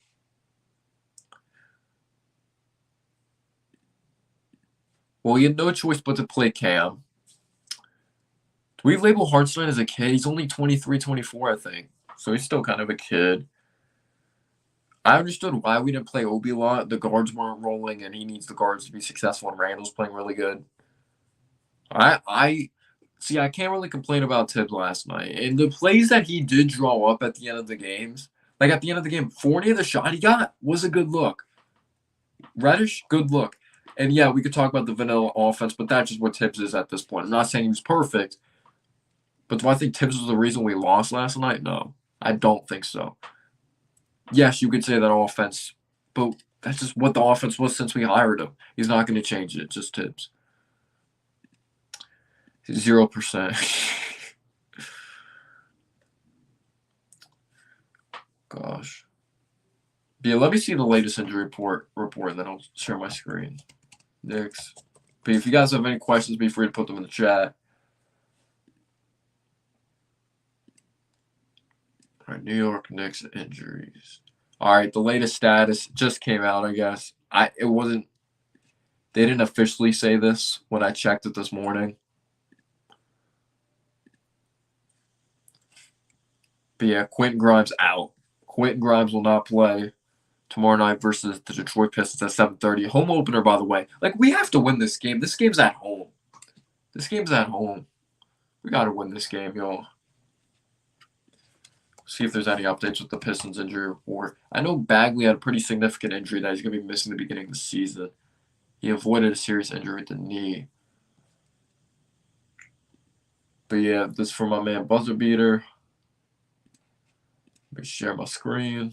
Well, he had no choice but to play Cam. Do we label Hartenstein as a kid? He's only 23, 24, I think. So he's still kind of a kid. I understood why we didn't play Obi a lot. The guards weren't rolling, and he needs the guards to be successful, and Randall's playing really good. I can't really complain about Tibbs last night. And the plays that he did draw up at the end of the games, like at the end of the game, Fournier, the shot he got was a good look. Reddish, good look. And yeah, we could talk about the vanilla offense, but that's just what Tibbs is at this point. I'm not saying he was perfect, but do I think Tibbs was the reason we lost last night? No, I don't think so. Yes, you could say that offense, but that's just what the offense was since we hired him. He's not going to change it, just Tibbs. 0%. Gosh. Yeah, let me see the latest injury report, and then I'll share my screen. Knicks. But if you guys have any questions, be free to put them in the chat. All right, New York Knicks injuries. All right, the latest status just came out, I guess. It wasn't. They didn't officially say this when I checked it this morning. But yeah, Quentin Grimes out. Quentin Grimes will not play tomorrow night versus the Detroit Pistons at 7:30. Home opener, by the way. Like, we have to win this game. This game's at home. We got to win this game, y'all. See if there's any updates with the Pistons injury report. I know Bagley had a pretty significant injury that he's going to be missing the beginning of the season. He avoided a serious injury at the knee. But yeah, this is for my man Buzzer Beater. Let me share my screen.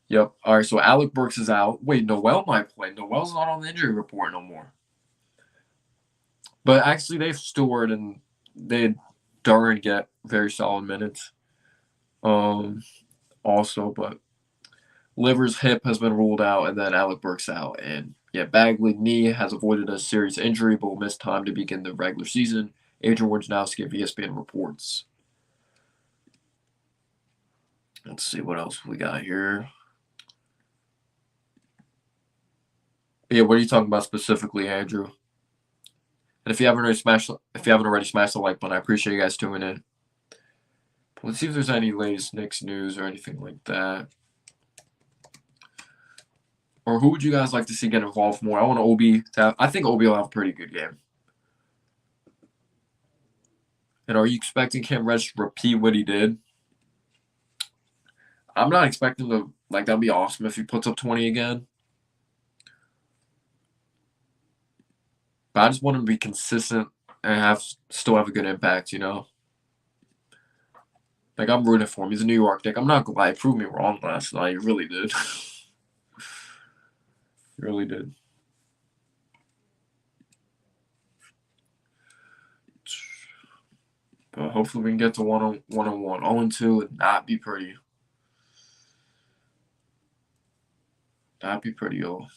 Yep. All right, so Alec Burks is out. Wait, Noel might play. Noel's not on the injury report no more. But actually, they've stored and they darn get very solid minutes. Also, but Livers hip has been ruled out, and then Alec Burks out. And yeah, Bagley knee has avoided a serious injury, but will miss time to begin the regular season. Adrian Wojnarowski of ESPN reports. Let's see what else we got here. Yeah, what are you talking about specifically, Andrew? And if you haven't already smashed the like button, I appreciate you guys tuning in. But let's see if there's any latest Knicks news or anything like that. Or who would you guys like to see get involved more? I want Obi to have. I think Obi will have a pretty good game. And are you expecting Cam Reddish to repeat what he did? I'm not expecting to. Like, that'd be awesome if he puts up 20 again. But I just want him to be consistent and still have a good impact, you know? Like, I'm rooting for him. He's a New York Knick. I'm not going to lie. He proved me wrong last night. He really did. He really did. But hopefully we can get to 1-1. 0-2 would not be pretty. That'd be pretty old.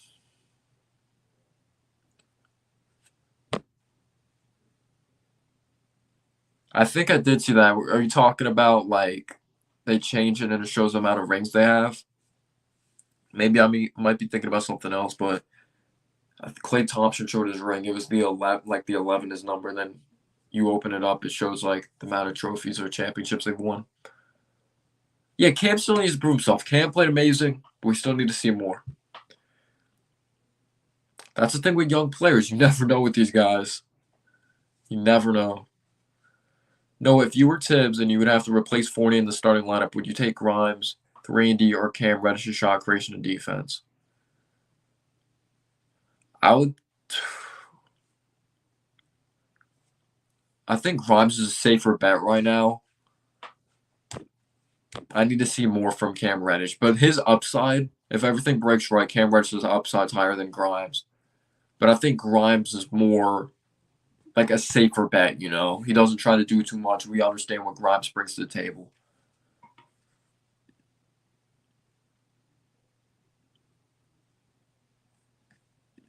I think I did see that. Are you talking about, like, they change it and it shows the amount of rings they have? Maybe might be thinking about something else, but Klay Thompson showed his ring. It was the 11, like the 11 is number, and then you open it up, it shows like the amount of trophies or championships they've won. Yeah, Cam still needs to prove himself. Cam played amazing, but we still need to see more. That's the thing with young players. You never know with these guys. You never know. No, if you were Tibbs and you would have to replace Fournier in the starting lineup, would you take Grimes, 3-and-D, or Cam Reddish's shot creation and defense? I would. I think Grimes is a safer bet right now. I need to see more from Cam Reddish. But his upside, if everything breaks right, Cam Reddish's upside's higher than Grimes. But I think Grimes is more like a safer bet, you know? He doesn't try to do too much. We understand what Grimes brings to the table.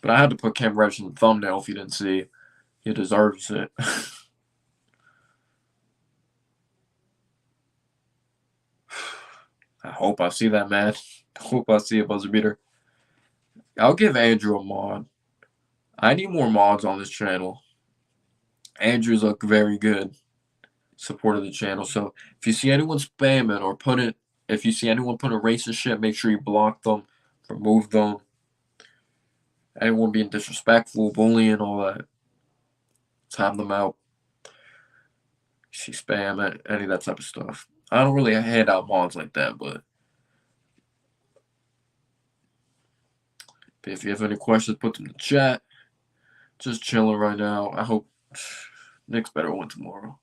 But I had to put Cam Reddish in the thumbnail if you didn't see. He deserves it. I hope I see that, man. I hope I see a buzzer beater. I'll give Andrew a mod. I need more mods on this channel. Andrew's a very good supporter of the channel. So if you see anyone spamming or if you see anyone putting racist shit, make sure you block them, remove them. Anyone being disrespectful, bullying, all that. Time them out. See spam, any of that type of stuff. I don't really hand out mods like that, but if you have any questions, put them in the chat. Just chilling right now. I hope Knicks better win tomorrow.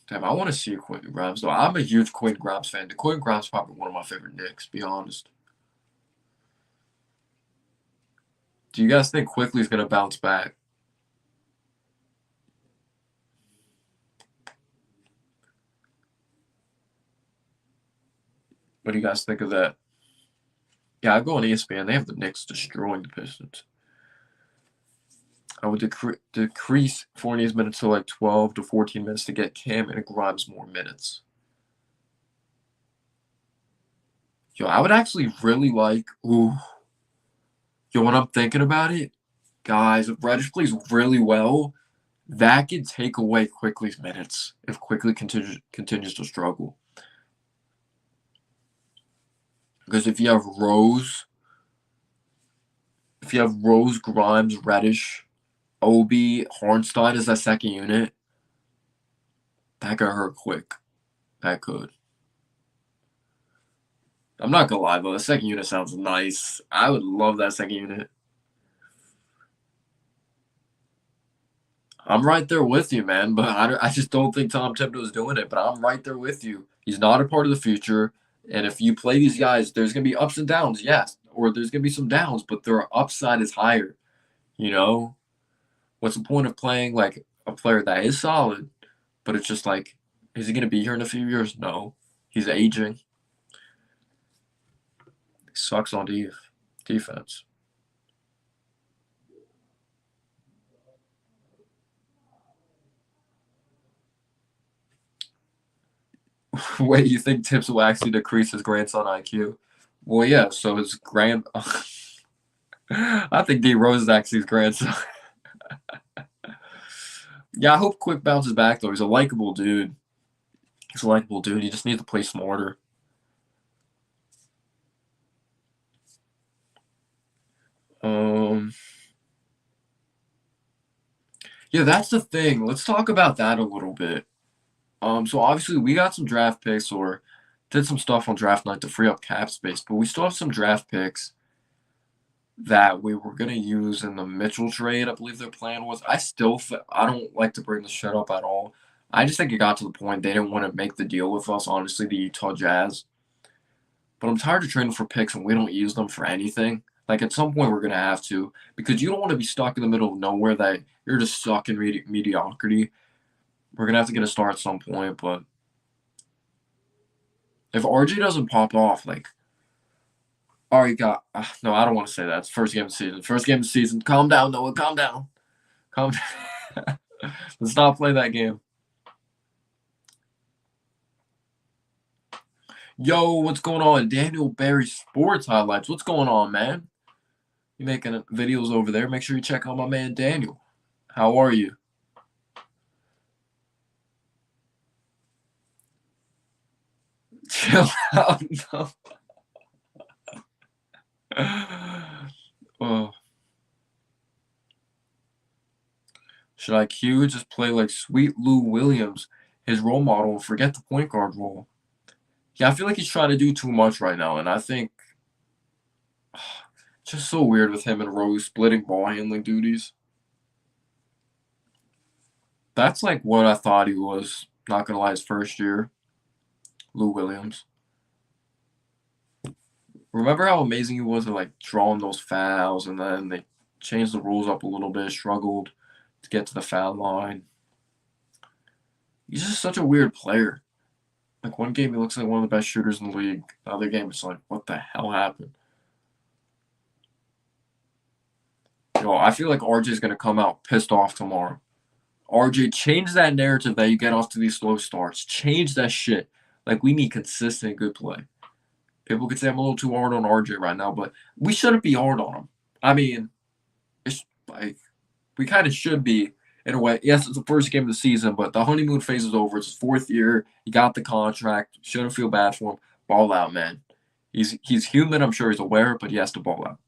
Damn, I want to see Quentin Grimes, though. I'm a huge Quentin Grimes fan. Quentin Grimes is probably one of my favorite Knicks, to be honest. Do you guys think Quickly's going to bounce back? What do you guys think of that? Yeah, I go on ESPN. They have the Knicks destroying the Pistons. I would decrease Fournier's minutes to like 12 to 14 minutes to get Cam and Grimes more minutes. Yo, I would actually really like. Ooh. Yo, when I'm thinking about it, guys, if Reddish plays really well, that could take away Quickly's minutes if Quickly continues to struggle. Because if you have Rose, Grimes, Reddish, Obi, Hornstein as that second unit, that could hurt quick. That could. I'm not gonna lie, though. The second unit sounds nice. I would love that second unit. I'm right there with you, man. But I just don't think Tom Thibodeau's doing it. But I'm right there with you. He's not a part of the future. And if you play these guys, there's gonna be ups and downs, yes, or there's gonna be some downs, but their upside is higher. You know, what's the point of playing like a player that is solid, but it's just like, is he gonna be here in a few years? No, he's aging. He sucks on defense. Wait, you think Tips will actually decrease his grandson IQ? Well, yeah. So his I think D Rose is actually his grandson. Yeah, I hope Quick bounces back though. He's a likable dude. He just needs to play smarter. Yeah, that's the thing. Let's talk about that a little bit. So obviously we got some draft picks or did some stuff on draft night to free up cap space, but we still have some draft picks that we were gonna use in the Mitchell trade. I believe their plan was. I don't like to bring this shit up at all. I just think it got to the point they didn't want to make the deal with us. Honestly, the Utah Jazz. But I'm tired of trading for picks and we don't use them for anything. Like at some point we're gonna have to, because you don't want to be stuck in the middle of nowhere that you're just stuck in mediocrity. We're gonna have to get a star at some point, but if RJ doesn't pop off, like, already got no, I don't want to say that. It's first game of the season. First game of the season. Calm down, Noah. Calm down. Calm down. Let's not play that game. Yo, what's going on? Daniel Barry Sports Highlights. What's going on, man? You making videos over there? Make sure you check out my man Daniel. How are you? Chill out. No. Oh. Should IQ just play like Sweet Lou Williams, his role model, and forget the point guard role? Yeah, I feel like he's trying to do too much right now, and I think it's just so weird with him and Rose splitting ball handling duties. That's like what I thought he was, not gonna lie, his first year. Lou Williams. Remember how amazing he was at like drawing those fouls, and then they changed the rules up a little bit, struggled to get to the foul line. He's just such a weird player. Like one game he looks like one of the best shooters in the league. The other game it's like, what the hell happened? Yo, I feel like RJ's gonna come out pissed off tomorrow. RJ, change that narrative that you get off to these slow starts. Change that shit. Like we need consistent good play. People could say I'm a little too hard on RJ right now, but we shouldn't be hard on him. I mean, it's like we kind of should be in a way. Yes, it's the first game of the season, but the honeymoon phase is over. It's his fourth year. He got the contract. Shouldn't feel bad for him. Ball out, man. He's human. I'm sure he's aware, but he has to ball out.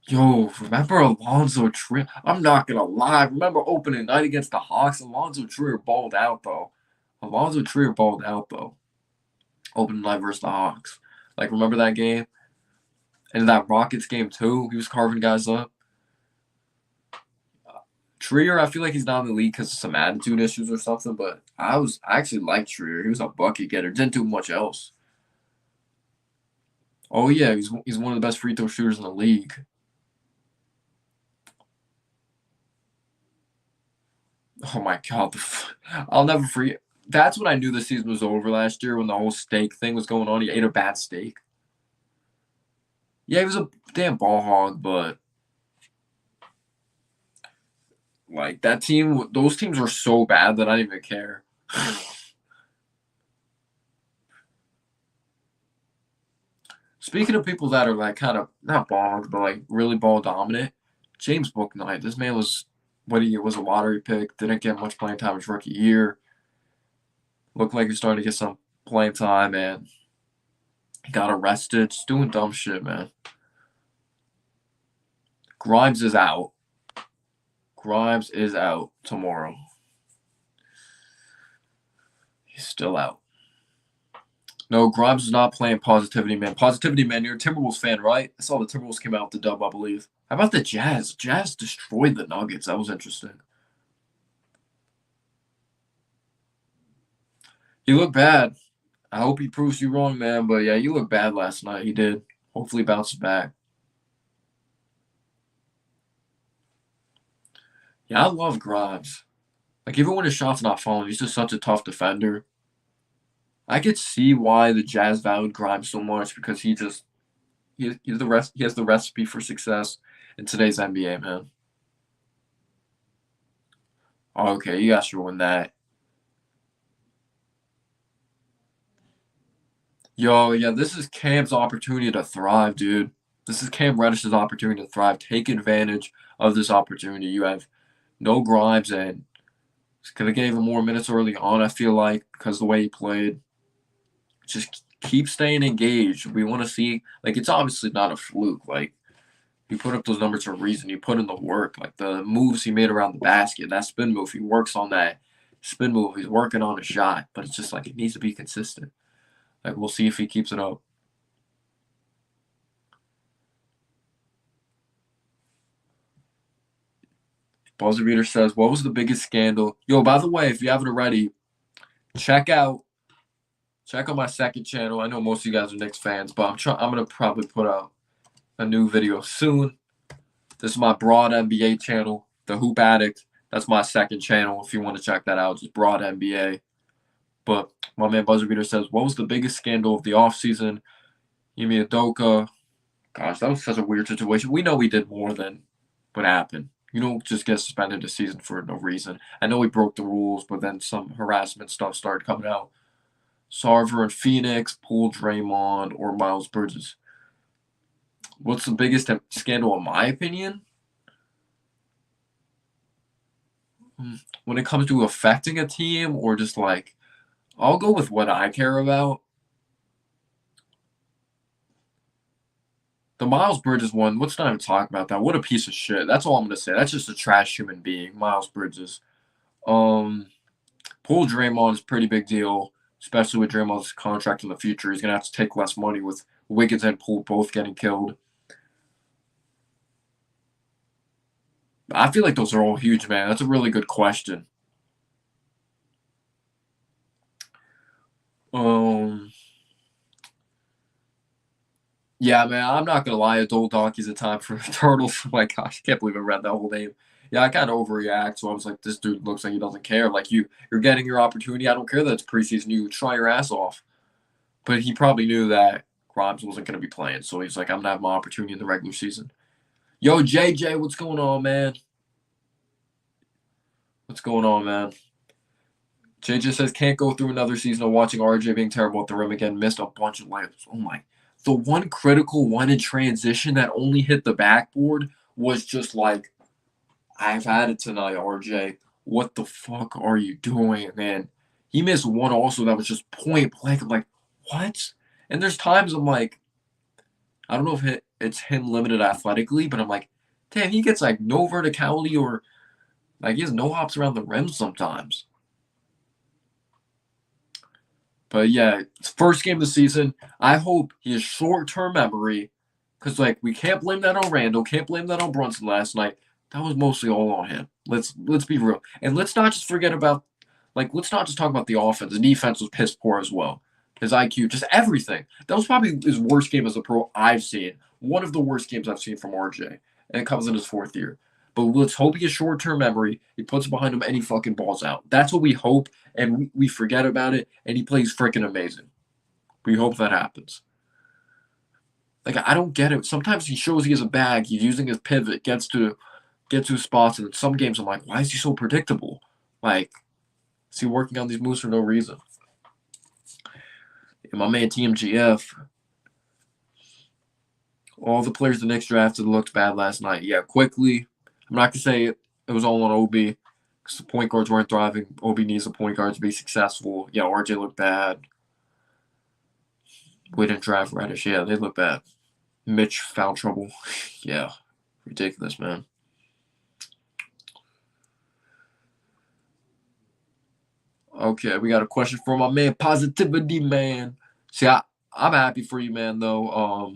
Yo, remember Alonzo Trier? I'm not gonna lie. Remember opening night against the Hawks? Alonzo Trier balled out though. Opening night versus the Hawks. Like remember that game? And that Rockets game too. He was carving guys up. Trier, I feel like he's not in the league because of some attitude issues or something. But I actually liked Trier. He was a bucket getter. Didn't do much else. Oh yeah, he's one of the best free throw shooters in the league. Oh my God, I'll never forget. That's when I knew the season was over last year when the whole steak thing was going on. He ate a bad steak. Yeah, he was a damn ball hog, but like that team, those teams were so bad that I didn't even care. Speaking of people that are like kind of not bogged, but like really ball dominant, James Bouknight. This man was what he was a lottery pick. Didn't get much playing time his rookie year. Looked like he's starting to get some playing time, and he got arrested. Just doing dumb shit, man. Grimes is out. Grimes is out tomorrow. He's still out. No, Grimes is not playing Positivity Man. Positivity Man, you're a Timberwolves fan, right? I saw the Timberwolves came out with the dub, I believe. How about the Jazz? Jazz destroyed the Nuggets. That was interesting. He looked bad. I hope he proves you wrong, man. But yeah, you looked bad last night. He did. Hopefully bounces back. Yeah, I love Grimes. Like, even when his shot's not falling, he's just such a tough defender. I could see why the Jazz valued Grimes so much because he has the recipe for success in today's NBA, man. Okay, you guys should win that. Yo, yeah, this is Cam's opportunity to thrive, dude. This is Cam Reddish's opportunity to thrive. Take advantage of this opportunity. You have no Grimes, and could have gave him more minutes early on, I feel like, because of the way he played. Just keep staying engaged. We want to see, like, it's obviously not a fluke. Like, you put up those numbers for a reason. You put in the work. Like, the moves he made around the basket, that spin move, he works on that spin move. He's working on a shot, but it's just like it needs to be consistent. Like, we'll see if he keeps it up. Buzzer Beater says, what was the biggest scandal? Yo, by the way, if you haven't already, check out my second channel. I know most of you guys are Knicks fans, but I'm gonna probably put out a new video soon. This is my Broad NBA channel, the Hoop Addict. That's my second channel. If you want to check that out, just Broad NBA. But my man Buzzer Beater says, what was the biggest scandal of the offseason? Ime Udoka. Gosh, that was such a weird situation. We know he did more than what happened. You don't just get suspended a season for no reason. I know he broke the rules, but then some harassment stuff started coming out. Sarver and Phoenix, Poole, Draymond, or Miles Bridges. What's the biggest scandal in my opinion? When it comes to affecting a team or just like, I'll go with what I care about. The Miles Bridges one, let's not even talk about that. What a piece of shit. That's all I'm going to say. That's just a trash human being, Miles Bridges. Poole Draymond is a pretty big deal, especially with Draymond's contract in the future. He's going to have to take less money with Wiggins and Poole both getting killed. I feel like those are all huge, man. That's a really good question. Yeah, man, I'm not gonna lie. Adult donkeys a time for turtles. Oh my gosh, I can't believe I read that whole name. Yeah, I kind of overreact. So I was like, this dude looks like he doesn't care. Like you're getting your opportunity. I don't care that it's preseason. You try your ass off. But he probably knew that Grimes wasn't gonna be playing. So he's like, I'm gonna have my opportunity in the regular season. Yo, JJ, what's going on, man? What's going on, man? JJ says, can't go through another season of watching RJ being terrible at the rim again. Missed a bunch of layups. Oh my. The one critical one in transition that only hit the backboard was just like, I've had it tonight, RJ. What the fuck are you doing, man? He missed one also that was just point blank. I'm like, what? And there's times I'm like, I don't know if it's him limited athletically, but I'm like, damn, he gets like no verticality or like he has no hops around the rim sometimes. But yeah, it's first game of the season. I hope he has short-term memory because, like, we can't blame that on Randall. Can't blame that on Brunson last night. That was mostly all on him. Let's be real. And let's not just forget about, like, let's not just talk about the offense. The defense was piss poor as well. His IQ, just everything. That was probably his worst game as a pro I've seen. One of the worst games I've seen from RJ. And it comes in his fourth year. But let's hope he has short-term memory. He puts it behind him and he fucking balls out. That's what we hope, and we forget about it, and he plays freaking amazing. We hope that happens. Like, I don't get it. Sometimes he shows he has a bag. He's using his pivot, gets to spots, and in some games I'm like, why is he so predictable? Like, is he working on these moves for no reason? And my man TMGF, all the players the Knicks drafted looked bad last night. Yeah, quickly. I'm not going to say it was all on Obi because the point guards weren't thriving. Obi needs a point guard to be successful. Yeah, RJ looked bad. We didn't draft Reddish. Yeah, they look bad. Mitch, foul trouble. Yeah, ridiculous, man. Okay, we got a question from my man, Positivity Man. See, I'm happy for you, man, though.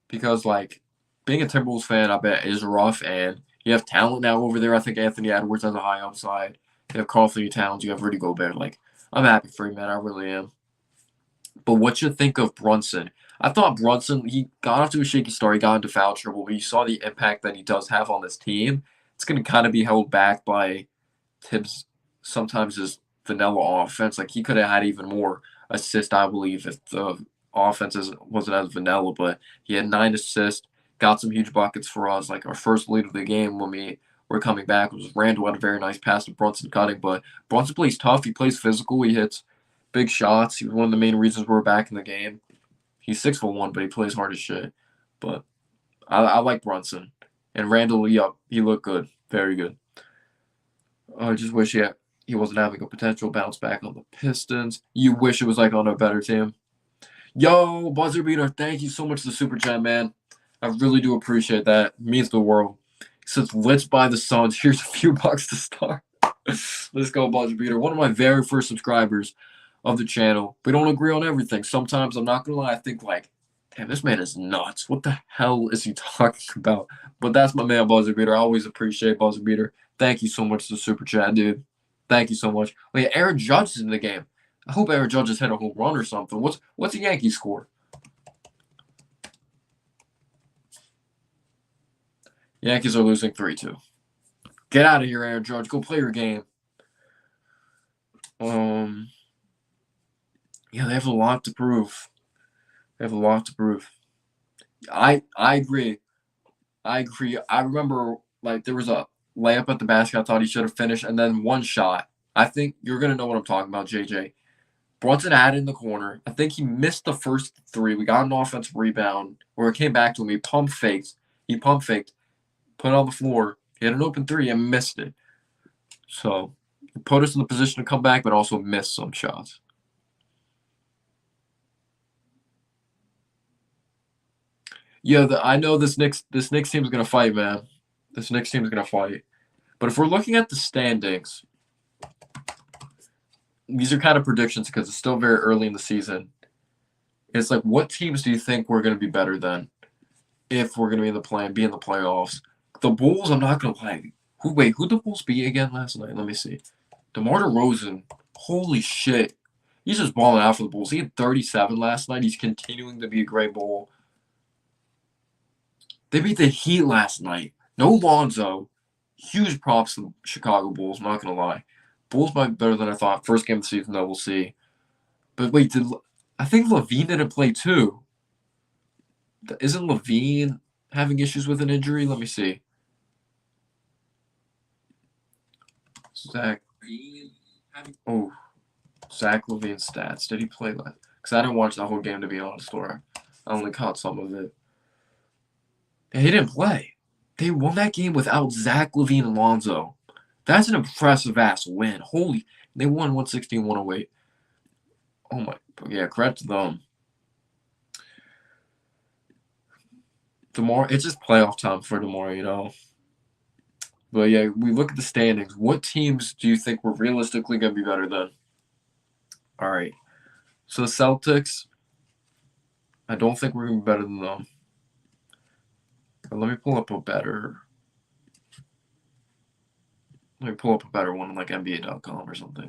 Because, like, being a Timberwolves fan, I bet, is rough, and you have talent now over there. I think Anthony Edwards has a high upside. You have Karl-Anthony Towns. You have Rudy Gobert. Like, I'm happy for you, man. I really am. But what you think of Brunson? I thought Brunson, he got off to a shaky start. He got into foul trouble, but you saw the impact that he does have on this team. It's going to kind of be held back by Tibbs' sometimes his vanilla offense. Like, he could have had even more assists, I believe, if the offense wasn't as vanilla. But he had 9 assists, got some huge buckets for us. Like, our first lead of the game when we were coming back was Randall had a very nice pass to Brunson cutting. But Brunson plays tough. He plays physical. He hits big shots. He was one of the main reasons we're back in the game. He's 6'1", but he plays hard as shit. But I like Brunson. And Randall, he looked good. Very good. I just wish he wasn't having a potential bounce back on the Pistons. You wish it was like on a better team. Yo, Buzzer Beater, thank you so much for the super chat, man. I really do appreciate that. It means the world. He says, let's buy the Suns. Here's a few bucks to start. Let's go, Buzzer Beater. One of my very first subscribers of the channel. We don't agree on everything. Sometimes, I'm not going to lie, I think like, damn, this man is nuts. What the hell is he talking about? But that's my man, Buzzer Beater. I always appreciate Buzzer Beater. Thank you so much for the super chat, dude. Thank you so much. Wait, Aaron Judge is in the game. I hope Aaron Judge has hit a home run or something. What's the Yankees score? Yankees are losing 3-2. Get out of here, Aaron Judge. Go play your game. Yeah, they have a lot to prove. I agree. I remember, like, there was a layup at the basket I thought he should have finished, and then one shot. I think you're going to know what I'm talking about, JJ. Brunson had it in the corner. I think he missed the first 3. We got an offensive rebound, or it came back to him. He pump faked, put it on the floor. He had an open 3 and missed it. So, it put us in the position to come back, but also missed some shots. Yeah, I know this Knicks team's going to fight, man. This Knicks team's going to fight. But if we're looking at the standings, these are kind of predictions because it's still very early in the season. It's like, what teams do you think we're going to be better than if we're going to be in the playoffs? The Bulls, I'm not going to lie. Who'd the Bulls beat again last night? Let me see. DeMar DeRozan, holy shit. He's just balling out for the Bulls. He had 37 last night. He's continuing to be a great Bull. They beat the Heat last night. No Lonzo. Huge props to the Chicago Bulls, I'm not going to lie. Bulls might be better than I thought. First game of the season, though, we'll see. But wait, I think Levine didn't play too. Isn't Levine having issues with an injury? Let me see. Zach Levine's stats. Did he play last? Because I didn't watch the whole game, to be honest, or I only caught some of it. And he didn't play. They won that game without Zach LaVine and Lonzo. That's an impressive-ass win. They won 116-108. Oh, my. Yeah, credit to them. DeMar, it's just playoff time for DeMar, you know. But, yeah, we look at the standings. What teams do you think we're realistically going to be better than? All right. So, the Celtics, I don't think we're going to be better than them. But let me pull up a better one on like NBA.com or something.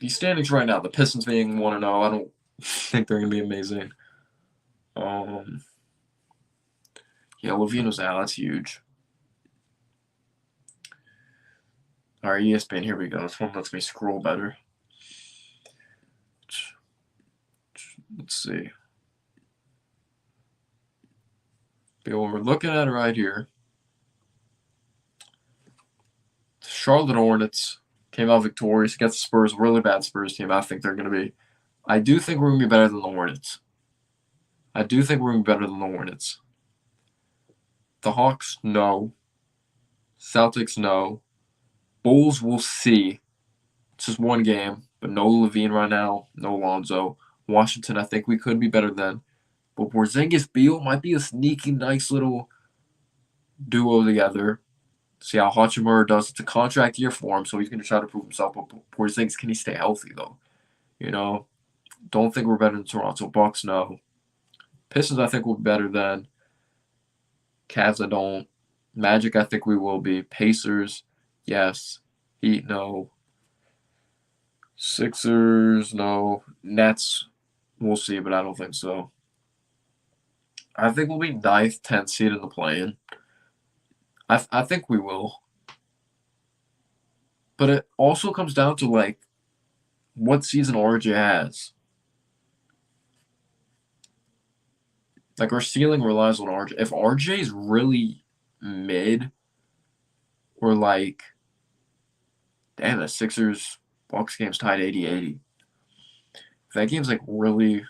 These standings right now, the Pistons being 1-0, I don't think they're going to be amazing. Yeah, Levine was out. That's huge. All right, ESPN, here we go. This one lets me scroll better. Let's see. But what we're looking at right here, the Charlotte Hornets came out victorious against the Spurs, really bad Spurs team. I think they're going to be. I do think we're going to be better than the Hornets. The Hawks, no. Celtics, no. Bulls, we'll see. It's just one game, but no Levine right now, no Lonzo. Washington, I think we could be better than. But Porzingis Beal might be a sneaky, nice little duo together. See how Hachimura does. It's a contract year for him, so he's going to try to prove himself. But Porzingis, can he stay healthy, though? Don't think we're better than Toronto. Bucks, no. Pistons, I think we'll be better than. Cavs, I don't. Magic, I think we will be. Pacers, yes. Heat, no. Sixers, no. Nets, we'll see, but I don't think so. I think we'll be 9th, 10th seed in the play-in. I think we will. But it also comes down to, like, what season RJ has. Like, our ceiling relies on RJ. If RJ is really mid, or like, damn, the Sixers-Bucks game's tied 80-80. If that game's, like, really,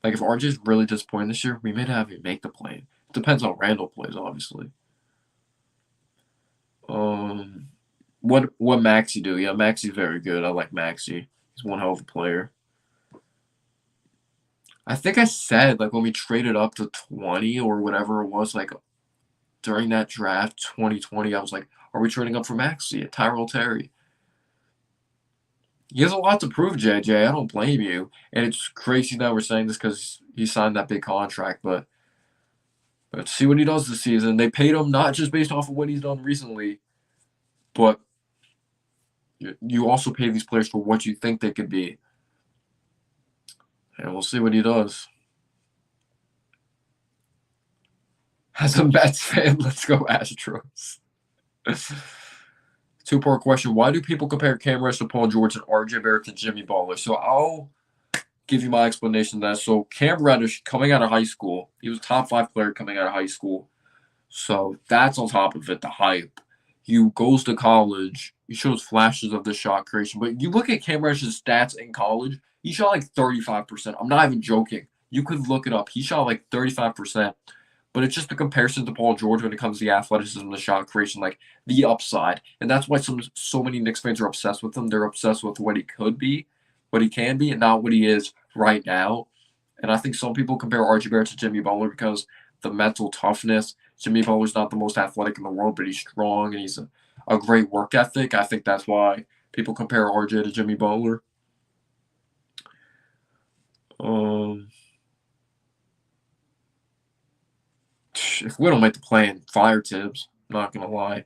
like, if RJ's really disappointing this year, we may not have him make the play. It depends on Randall plays, obviously. What Maxey do? Yeah, Maxey's very good. I like Maxey. He's one hell of a player. I think I said, like, when we traded up to 20 or whatever it was, like, during that draft, 2020, I was like, are we trading up for Maxey at Tyrell Terry? He has a lot to prove, JJ. I don't blame you. And it's crazy that we're saying this because he signed that big contract, but see what he does this season. They paid him not just based off of what he's done recently, but you also pay these players for what you think they could be. And we'll see what he does. As a Mets fan, let's go Astros. Two-part question. Why do people compare Cam Reddish to Paul George and RJ Barrett to Jimmy Butler? So I'll give you my explanation of that. So Cam Reddish, coming out of high school, he was a top 5 player coming out of high school. So that's on top of it, the hype. You goes to college, he shows flashes of the shot creation. But you look at Cam Reddish's stats in college, he shot like 35%. I'm not even joking. You could look it up. He shot like 35%. But it's just the comparison to Paul George when it comes to the athleticism, the shot creation, like the upside. And that's why so many Knicks fans are obsessed with him. They're obsessed with what he could be, what he can be, and not what he is right now. And I think some people compare RJ Barrett to Jimmy Butler because the mental toughness. Jimmy Butler's not the most athletic in the world, but he's strong and he's a great work ethic. I think that's why people compare RJ to Jimmy Butler. If we don't make the play-in, fire Tibbs. I'm not going to lie.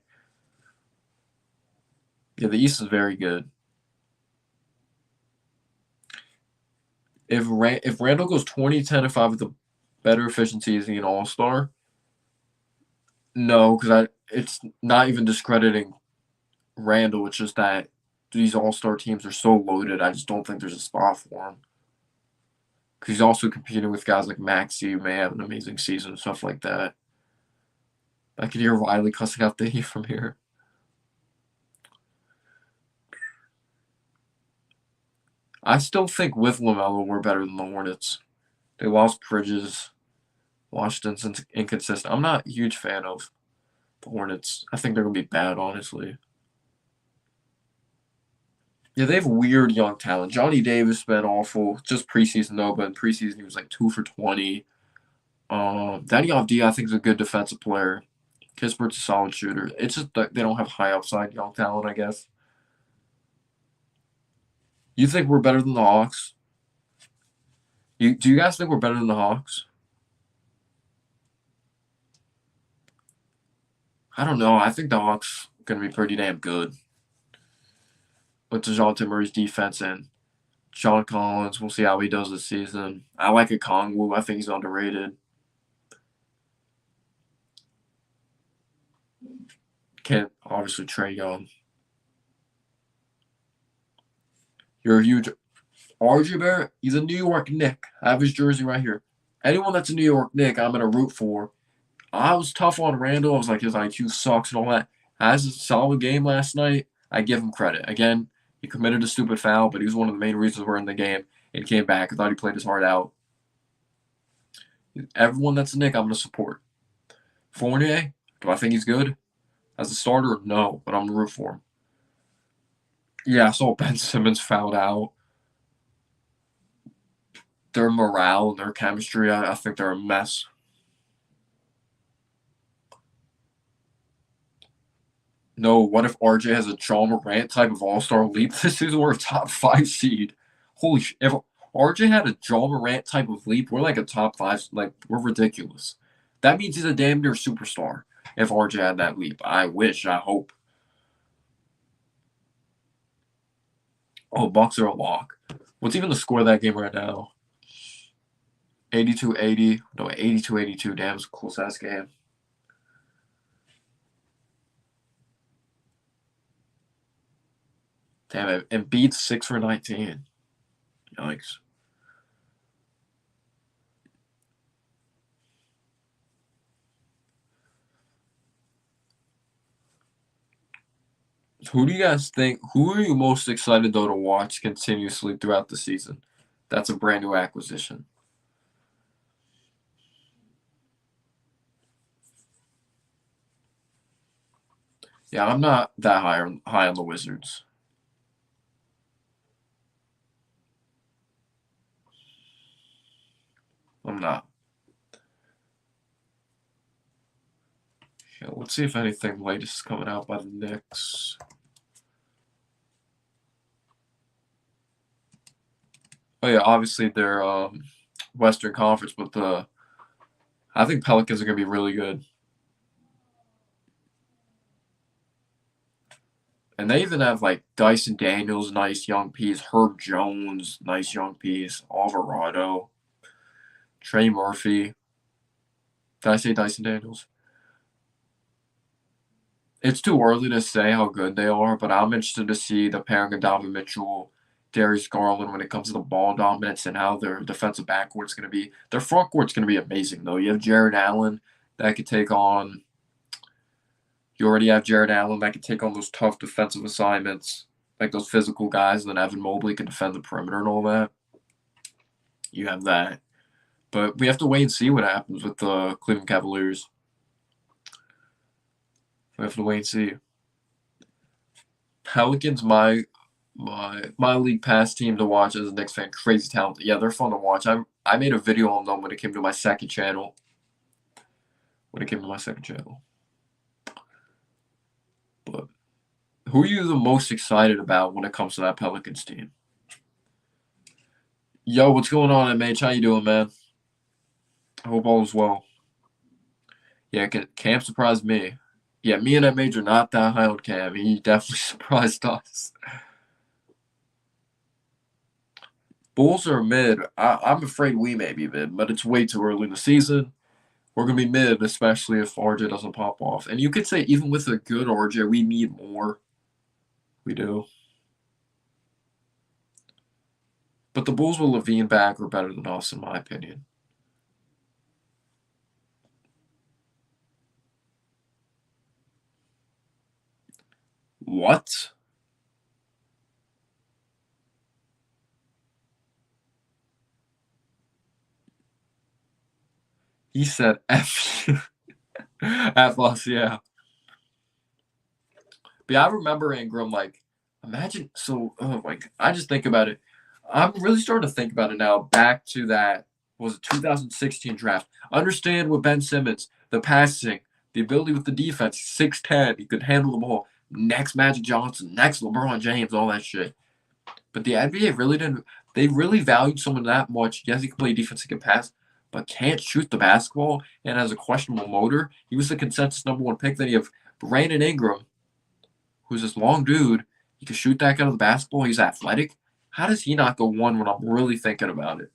Yeah, the East is very good. If Randall goes 20-10-5 with a better efficiency, is he an all-star? No, because it's not even discrediting Randall. It's just that these all-star teams are so loaded, I just don't think there's a spot for him. Because he's also competing with guys like Maxey, who may have an amazing season and stuff like that. I could hear Riley cussing out the Heat from here. I still think with LaMelo, we're better than the Hornets. They lost Bridges. Washington's inconsistent. I'm not a huge fan of the Hornets. I think they're going to be bad, honestly. Yeah, they have weird young talent. Johnny Davis has been awful. Just preseason, though, but in preseason he was like 2 for 20. Danny Avdija, I think, is a good defensive player. Kispert's a solid shooter. It's just that they don't have high upside young talent, I guess. You think we're better than the Hawks? Do you guys think we're better than the Hawks? I don't know. I think the Hawks are going to be pretty damn good. With DeJounte Murray's defense and John Collins, we'll see how he does this season. I like Okongwu. I think he's underrated. can't obviously Trae Young. You're a huge RJ Barrett. He's a New York Knick. I have his jersey right here. Anyone that's a New York Knick, I'm gonna root for. I was tough on Randall. I was like, his IQ sucks and all that. Has a solid game last night. I give him credit. Again, he committed a stupid foul, but he was one of the main reasons we're in the game. And came back. I thought he played his heart out. Everyone that's a Knick, I'm going to support. Fournier, do I think he's good? As a starter, no, but I'm going to root for him. Yeah, I saw Ben Simmons fouled out. Their morale, their chemistry, I think they're a mess. No, what if RJ has a John Morant type of all-star leap this season? We're a top 5 seed. Holy shit. If RJ had a John Morant type of leap, we're like a top 5. Like, we're ridiculous. That means he's a damn near superstar if RJ had that leap. I wish. I hope. Oh, Bucks are a lock. What's even the score of that game right now? 82-80. No, 82-82. Damn, it's a close-ass game. Damn it. Embiid 6 for 19. Yikes. Who do you guys think? Who are you most excited though to watch continuously throughout the season? That's a brand new acquisition. Yeah, I'm not that high on the Wizards. I'm not. Yeah, let's see if anything latest is coming out by the Knicks. Oh yeah, obviously they're Western Conference, but I think Pelicans are gonna be really good. And they even have like Dyson Daniels, nice young piece, Herb Jones, nice young piece, Alvarado, Trey Murphy. Did I say Dyson Daniels? It's too early to say how good they are, but I'm interested to see the pairing of Donovan Mitchell, Darius Garland when it comes to the ball dominance and how their defensive backcourt's going to be. Their front court's going to be amazing, though. You have Jared Allen that could take on. You already have Jared Allen that could take on those tough defensive assignments, like those physical guys. And then Evan Mobley can defend the perimeter and all that. You have that. But we have to wait and see what happens with the Cleveland Cavaliers. We have to wait and see. Pelicans, my league pass team to watch as a Knicks fan. Crazy talented. Yeah, they're fun to watch. I made a video on them when it came to my second channel. But who are you the most excited about when it comes to that Pelicans team? Yo, what's going on, MH? How you doing, man? I hope all is well. Yeah, Cam surprised me. Yeah, me and MH are not that high on Cam. He definitely surprised us. Bulls are mid. I'm afraid we may be mid, but it's way too early in the season. We're going to be mid, especially if RJ doesn't pop off. And you could say even with a good RJ, we need more. We do. But the Bulls with Levine back are better than us, in my opinion. What? He said F you. F us, yeah. But yeah, I remember Ingram, like, imagine, I just think about it. I'm really starting to think about it now, back to that, was it 2016 draft. Understand with Ben Simmons, the passing, the ability with the defense, 6'10", he could handle the ball. Next Magic Johnson, next LeBron James, all that shit. But the NBA really didn't, they really valued someone that much. Yes, he can play defense, he can pass, but can't shoot the basketball and has a questionable motor. He was the consensus #1 pick. Then you have Brandon Ingram, who's this long dude. He can shoot that kind of the basketball. He's athletic. How does he not go 1 when I'm really thinking about it?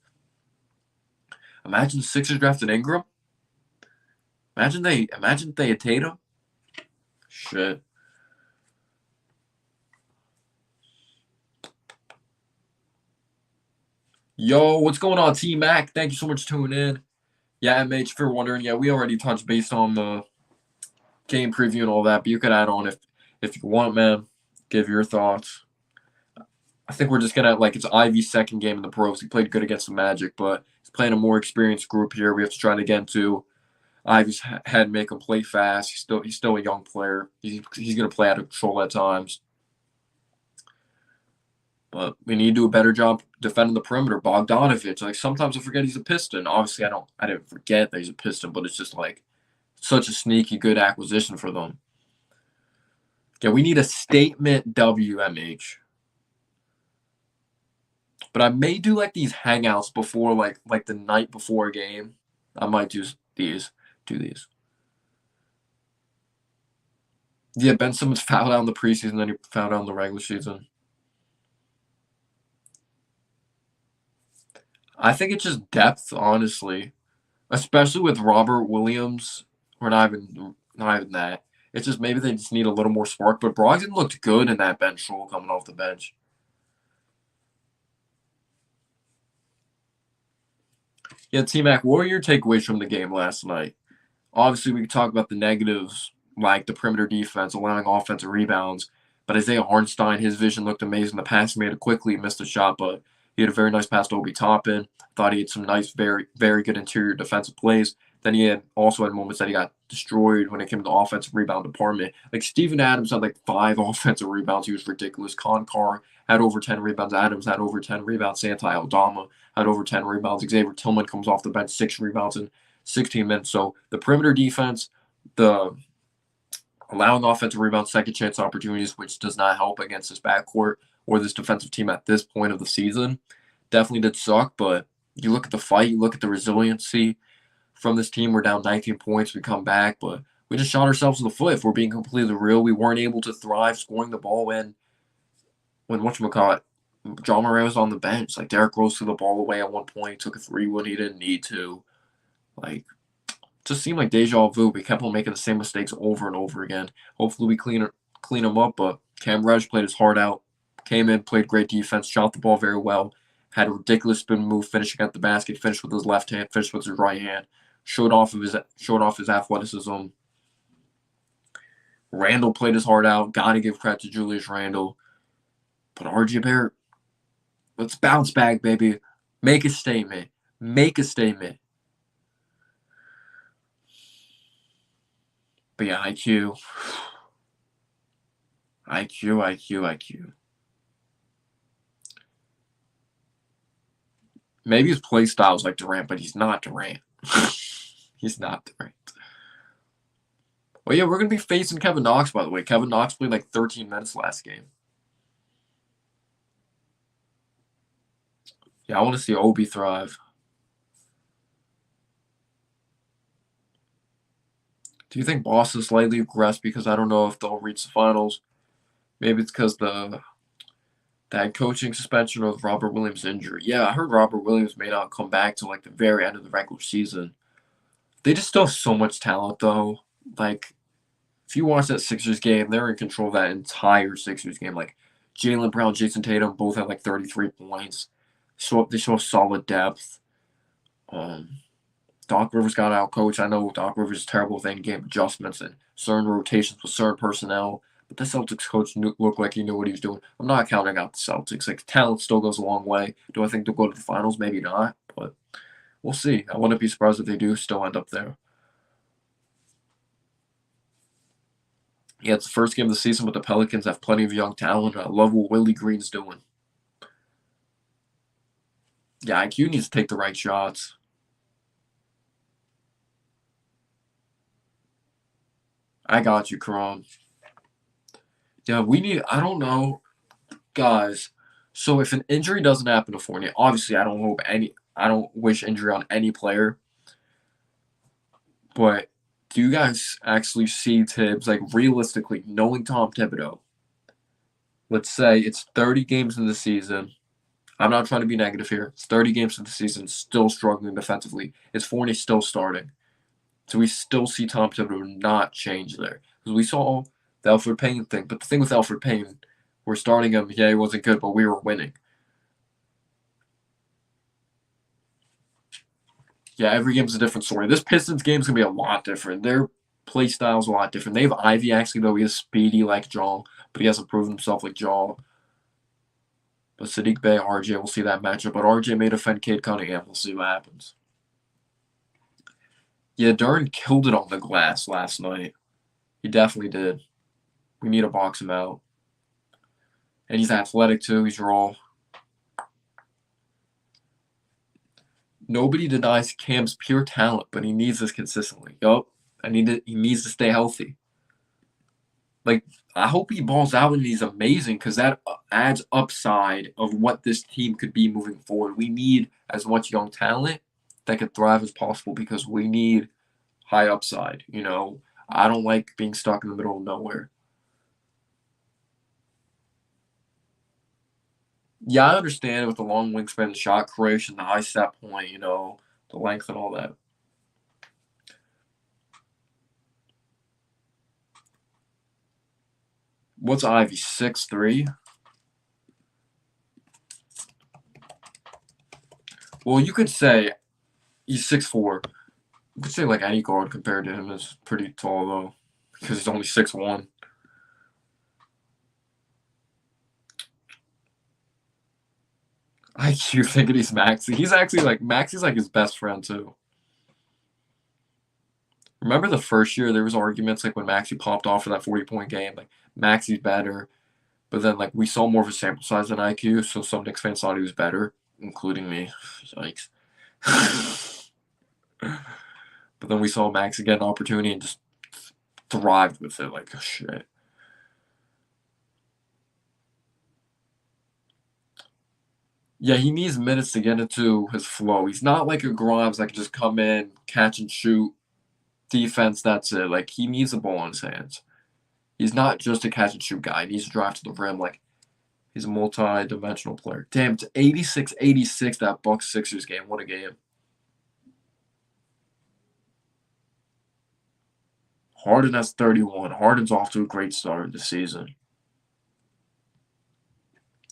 Imagine the Sixers drafted Ingram. Imagine they had Tatum. Shit. Yo, what's going on, T-Mac? Thank you so much for tuning in. Yeah, MH, if you're wondering, yeah, we already touched based on the game preview and all that, but you could add on if you want, man. Give your thoughts. I think we're just gonna it's Ivy's second game in the pros. He played good against the Magic, but he's playing a more experienced group here. We have to try to get into Ivy's head, make him play fast. He's still a young player. He's gonna play out of control at times. But we need to do a better job defending the perimeter. Bogdanovich, sometimes I forget he's a Piston. Obviously, I didn't forget that he's a Piston, but it's just such a sneaky good acquisition for them. Yeah, we need a statement WMH. But I may do these hangouts before like the night before a game. I might do these. Yeah, Ben Simmons fouled out in the preseason, then he fouled out in the regular season. I think it's just depth, honestly, especially with Robert Williams. We're not even that. It's just maybe they just need a little more spark. But Brogdon looked good in that bench role coming off the bench. Yeah, T-Mac, what were your takeaways from the game last night? Obviously, we could talk about the negatives, like the perimeter defense, allowing offensive rebounds. But Isaiah Hartenstein, his vision looked amazing. The pass he made it quickly, he missed a shot, but he had a very nice pass to Obi Toppin. Thought he had some nice, very, very good interior defensive plays. Then he also had moments that he got destroyed when it came to the offensive rebound department. Like Steven Adams had 5 offensive rebounds. He was ridiculous. Carr had over 10 rebounds. Adams had over 10 rebounds. Santi Aldama had over 10 rebounds. Xavier Tillman comes off the bench, 6 rebounds in 16 minutes. So the perimeter defense, the allowing offensive rebounds, second chance opportunities, which does not help against this backcourt or this defensive team at this point of the season, definitely did suck. But you look at the fight, you look at the resiliency from this team. We're down 19 points. We come back, but we just shot ourselves in the foot. If we're being completely real, we weren't able to thrive scoring the ball when whatchamacallit, John Moran was on the bench. Derrick Rose threw the ball away at one point, took a 3 when he didn't need to. Just seemed like deja vu. We kept on making the same mistakes over and over again. Hopefully we clean them up, but Cam Reddish played his heart out. Came in, played great defense, shot the ball very well. Had a ridiculous spin move, finishing at the basket, finished with his left hand, finished with his right hand. Showed off his athleticism. Randall played his heart out. Gotta give credit to Julius Randle. But RJ Barrett, let's bounce back, baby. Make a statement. Make a statement. But yeah, IQ. Maybe his play style is like Durant, but he's not Durant. He's not Durant. Well, yeah, we're going to be facing Kevin Knox, by the way. Kevin Knox played 13 minutes last game. Yeah, I want to see Obi thrive. Do you think Boston slightly regressed because I don't know if they'll reach the finals? Maybe it's because that coaching suspension or Robert Williams injury. Yeah, I heard Robert Williams may not come back till the very end of the regular season. They just still have so much talent, though. If you watch that Sixers game, they're in control of that entire Sixers game. Jaylen Brown, Jason Tatum both had 33 points. So they show solid depth. Doc Rivers got out coach. I know Doc Rivers is terrible with in-game adjustments and certain rotations with certain personnel. But the Celtics coach looked like he knew what he was doing. I'm not counting out the Celtics. Talent still goes a long way. Do I think they'll go to the finals? Maybe not. But we'll see. I wouldn't be surprised if they do still end up there. Yeah, it's the first game of the season, but the Pelicans have plenty of young talent. I love what Willie Green's doing. Yeah, IQ needs to take the right shots. I got you, Karan. Yeah, I don't know, guys. So if an injury doesn't happen to Fournier, obviously I don't wish injury on any player. But do you guys actually see Tibbs, realistically, knowing Tom Thibodeau? Let's say it's 30 games in the season. I'm not trying to be negative here. It's 30 games in the season, still struggling defensively. Is Fournier still starting? So we still see Tom Thibodeau not change there. Because we saw the Elfrid Payton thing. But the thing with Elfrid Payton, we're starting him. Yeah, he wasn't good, but we were winning. Yeah, every game's a different story. This Pistons game's going to be a lot different. Their play style's a lot different. They have Ivy, actually, though. He is speedy like Jaw, but he hasn't proven himself like Jaw. But Sadiq Bey, RJ, we'll see that matchup. But RJ may defend Cade Cunningham. We'll see what happens. Yeah, Duran killed it on the glass last night. He definitely did. We need to box him out. And he's athletic, too. He's raw. Nobody denies Cam's pure talent, but he needs this consistently. Yup. He needs to stay healthy. Like, I hope he balls out and he's amazing because that adds upside of what this team could be moving forward. We need as much young talent that could thrive as possible because we need high upside, you know. I don't like being stuck in the middle of nowhere. Yeah, I understand with the long wingspan, the shot creation, the high set point, you know, the length and all that. What's Ivy, 6'3"? Well, you could say he's 6'4". You could say like any guard compared to him is pretty tall, though, because he's only 6'1". I keep thinking he's Maxey. He's actually like Maxey's like his best friend too. Remember the first year there was arguments like when Maxey popped off for that 40-point game, like Maxey's better, but then like we saw more of a sample size than IQ, so some Knicks fans thought he was better, including me. Yikes. But then we saw Maxey get an opportunity and just thrived with it like shit. Yeah, he needs minutes to get into his flow. He's not like a Grimes that can just come in, catch and shoot, defense, that's it. Like, he needs the ball in his hands. He's not just a catch and shoot guy. He needs to drive to the rim. Like, he's a multi-dimensional player. Damn, it's 86-86, that Bucks-Sixers game. What a game. Harden has 31. Harden's off to a great start this season.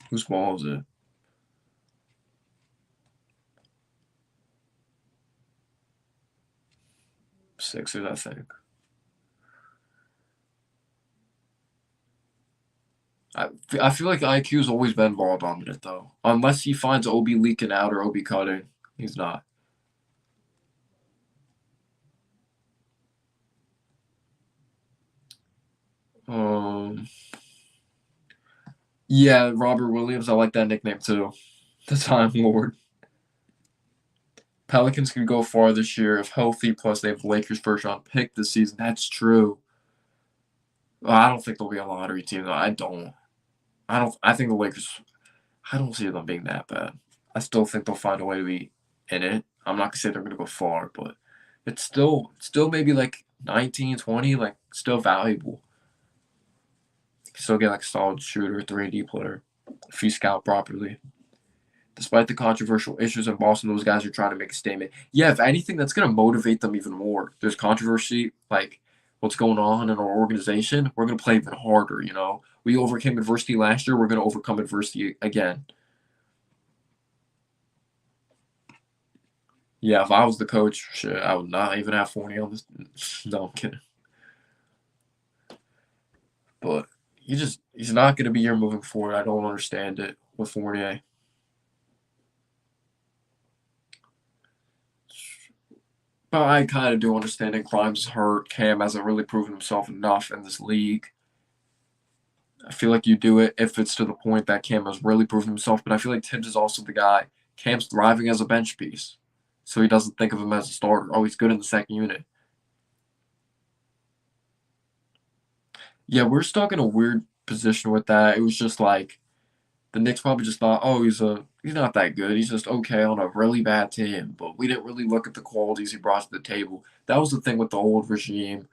Whose ball is it? Sixers, I think. I feel like IQ's always been ball dominant, though. Unless he finds Obi leaking out or Obi cutting. He's not. Yeah, Robert Williams. I like that nickname, too. The Time Lord. Pelicans can go far this year if healthy, plus they have Lakers' first-round pick this season. That's true. I don't think they'll be a lottery team, though. I think the Lakers, I don't see them being that bad. I still think they'll find a way to be in it. I'm not going to say they're going to go far, but it's still maybe like 19, 20, like still valuable. You can still get like a solid shooter, 3D player if you scout properly. Despite the controversial issues in Boston, those guys are trying to make a statement. Yeah, if anything, that's going to motivate them even more. There's controversy, like what's going on in our organization. We're going to play even harder, you know. We overcame adversity last year. We're going to overcome adversity again. Yeah, if I was the coach, shit, I would not even have Fournier on this. No, I'm kidding. But he's not going to be here moving forward. I don't understand it with Fournier. But I kind of do understand it. Grimes is hurt. Cam hasn't really proven himself enough in this league. I feel like you do it if it's to the point that Cam has really proven himself. But I feel like Tibbs is also the guy. Cam's thriving as a bench piece. So he doesn't think of him as a starter. Oh, he's good in the second unit. Yeah, we're stuck in a weird position with that. It was just like the Knicks probably just thought, oh, he's not that good. He's just okay on a really bad team. But we didn't really look at the qualities he brought to the table. That was the thing with the old regime,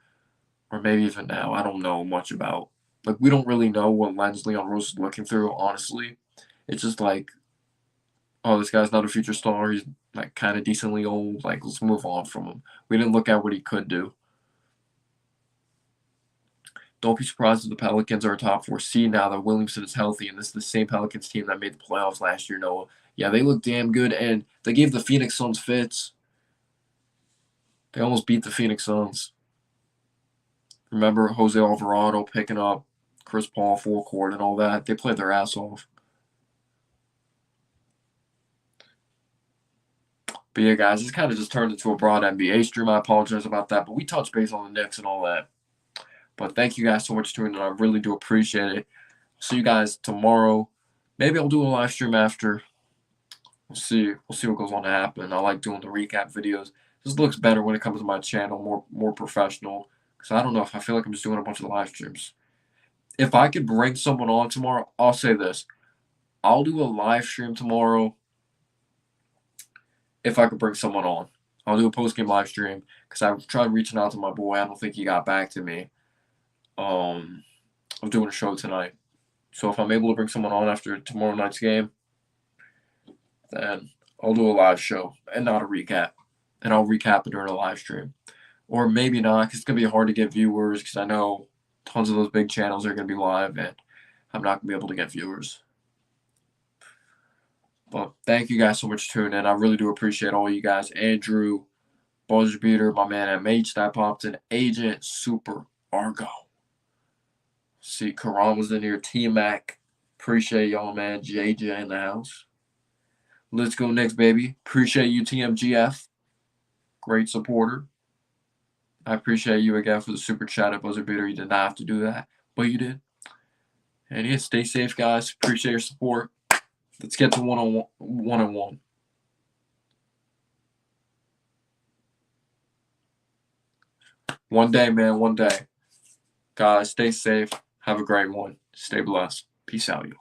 or maybe even now. I don't know much about. Like, we don't really know what lens Leon Rose is looking through, honestly. It's just like, oh, this guy's not a future star. He's like kind of decently old. Like, let's move on from him. We didn't look at what he could do. Don't be surprised if the Pelicans are a top 4 seed now that Williamson is healthy, and this is the same Pelicans team that made the playoffs last year, Noah. Yeah, they look damn good, and they gave the Phoenix Suns fits. They almost beat the Phoenix Suns. Remember Jose Alvarado picking up Chris Paul full court and all that? They played their ass off. But yeah, guys, this kind of just turned into a broad NBA stream. I apologize about that, but we touched base on the Knicks and all that. But thank you guys so much for tuning in. I really do appreciate it. See you guys tomorrow. Maybe I'll do a live stream after. We'll see. We'll see what goes on to happen. I like doing the recap videos. This looks better when it comes to my channel, more professional. Because I don't know if I feel like I'm just doing a bunch of live streams. If I could bring someone on tomorrow, I'll say this. I'll do a live stream tomorrow if I could bring someone on. I'll do a post-game live stream because I've tried reaching out to my boy. I don't think he got back to me. I'm doing a show tonight. So if I'm able to bring someone on after tomorrow night's game, then I'll do a live show and not a recap. And I'll recap it during a live stream. Or maybe not, because it's going to be hard to get viewers, because I know tons of those big channels are going to be live, and I'm not going to be able to get viewers. But thank you guys so much for tuning in. I really do appreciate all you guys. Andrew, Buzzer Beater, my man MH that popped in, Agent Super Argo. See, Karan was in here, T-Mac. Appreciate y'all, man. JJ in the house. Let's go Knicks, baby. Appreciate you, TMGF. Great supporter. I appreciate you again for the super chat at Buzzer Beater. You did not have to do that, but you did. And yeah, stay safe, guys. Appreciate your support. Let's get to one-on-one. One day, man, one day. Guys, stay safe. Have a great one. Stay blessed. Peace out, you.